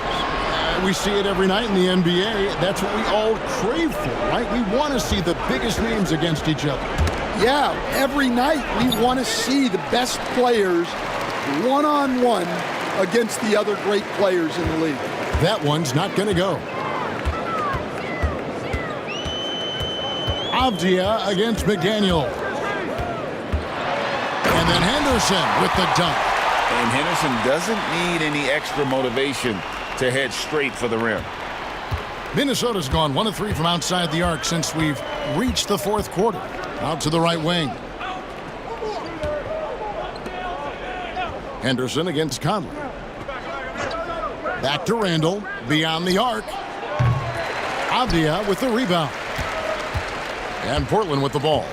We see it every night in the NBA. That's what we all crave for, right? We want to see the biggest names against each other. Yeah, every night we want to see the best players one-on-one against the other great players in the league. That one's not going to go. Avdia against McDaniel. And then Henderson with the dunk. And Henderson doesn't need any extra motivation to head straight for the rim. Minnesota's gone 1 of 3 from outside the arc since we've reached the fourth quarter. Out to the right wing. Henderson against Conley. Back to Randall. Beyond the arc. Avdia with the rebound. And Portland with the ball.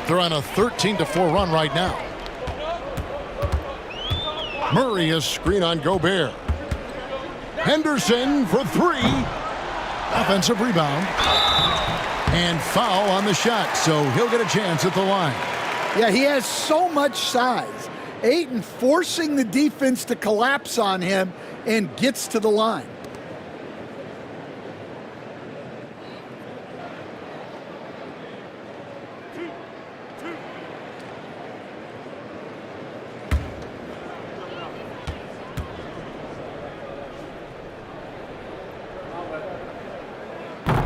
They're on a 13-4 run right now. Murray is screen on Gobert. Henderson for 3. Offensive rebound. And foul on the shot, so he'll get a chance at the line. Yeah, he has so much size. Ayton forcing the defense to collapse on him and gets to the line.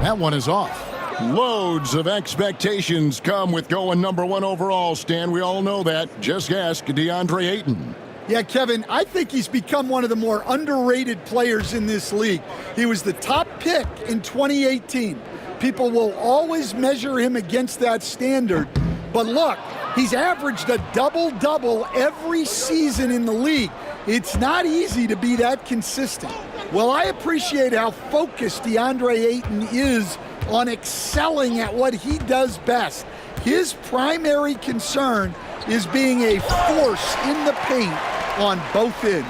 That one is off. Loads of expectations come with going #1 overall, Stan. We all know that. Just ask DeAndre Ayton. Yeah, Kevin, I think he's become one of the more underrated players in this league. He was the top pick in 2018. People will always measure him against that standard. But look, he's averaged a double-double every season in the league. It's not easy to be that consistent. Well, I appreciate how focused DeAndre Ayton is on excelling at what he does best. His primary concern is being a force in the paint on both ends.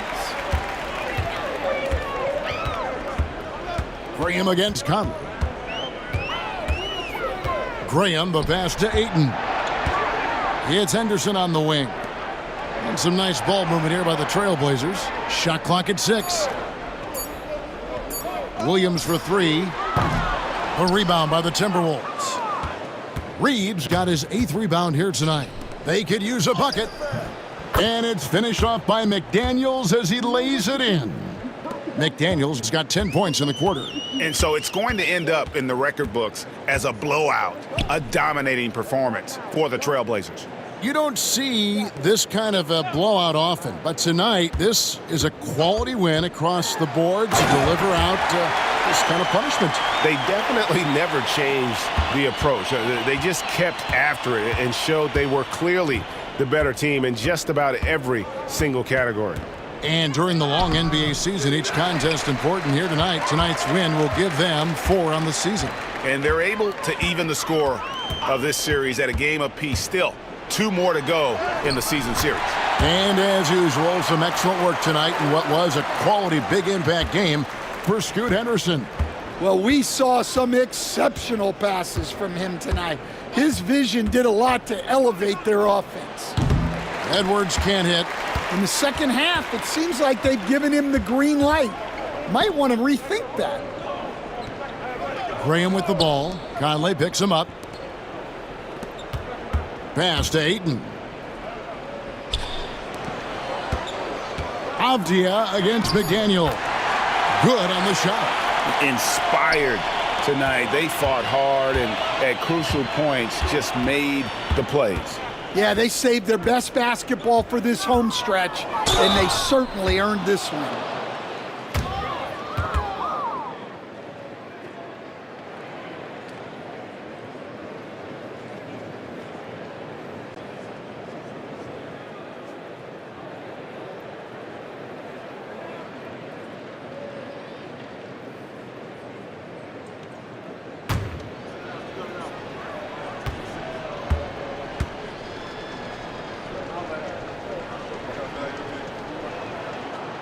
Graham against Conley. Graham, the pass to Ayton. It's Henderson on the wing. And some nice ball movement here by the Trailblazers. Shot clock at 6. Williams for 3. A rebound by the Timberwolves. Reeves got his 8th rebound here tonight. They could use a bucket. And it's finished off by McDaniels as he lays it in. McDaniels has got 10 points in the quarter. And so it's going to end up in the record books as a blowout, a dominating performance for the Trailblazers. You don't see this kind of a blowout often, but tonight this is a quality win across the board to deliver out this kind of punishment. They definitely never changed the approach. They just kept after it and showed they were clearly the better team in just about every single category. And during the long NBA season, each contest important here tonight. Tonight's win will give them 4 on the season. And they're able to even the score of this series at a game apiece. Still 2 more to go in the season series. And as usual, some excellent work tonight in what was a quality big impact game for Scoot Henderson. Well, we saw some exceptional passes from him tonight. His vision did a lot to elevate their offense. Edwards can't hit. In the second half, it seems like they've given him the green light. Might want to rethink that. Graham with the ball. Conley picks him up. Pass to Ayton. Avdia against McDaniel. Good on the shot. Inspired tonight. They fought hard and at crucial points just made the plays. Yeah, they saved their best basketball for this home stretch, and they certainly earned this one.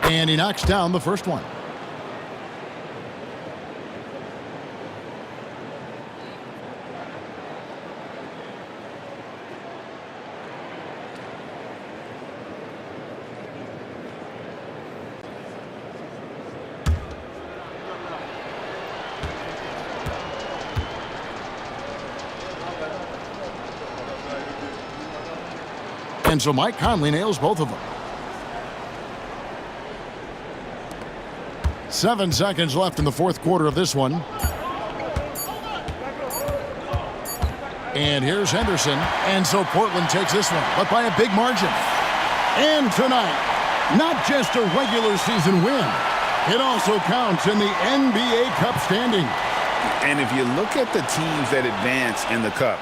And he knocks down the first one. And so Mike Conley nails both of them. 7 seconds left in the fourth quarter of this one. And here's Henderson. And so Portland takes this one, but by a big margin. And tonight, not just a regular season win, it also counts in the NBA Cup standing. And if you look at the teams that advance in the Cup,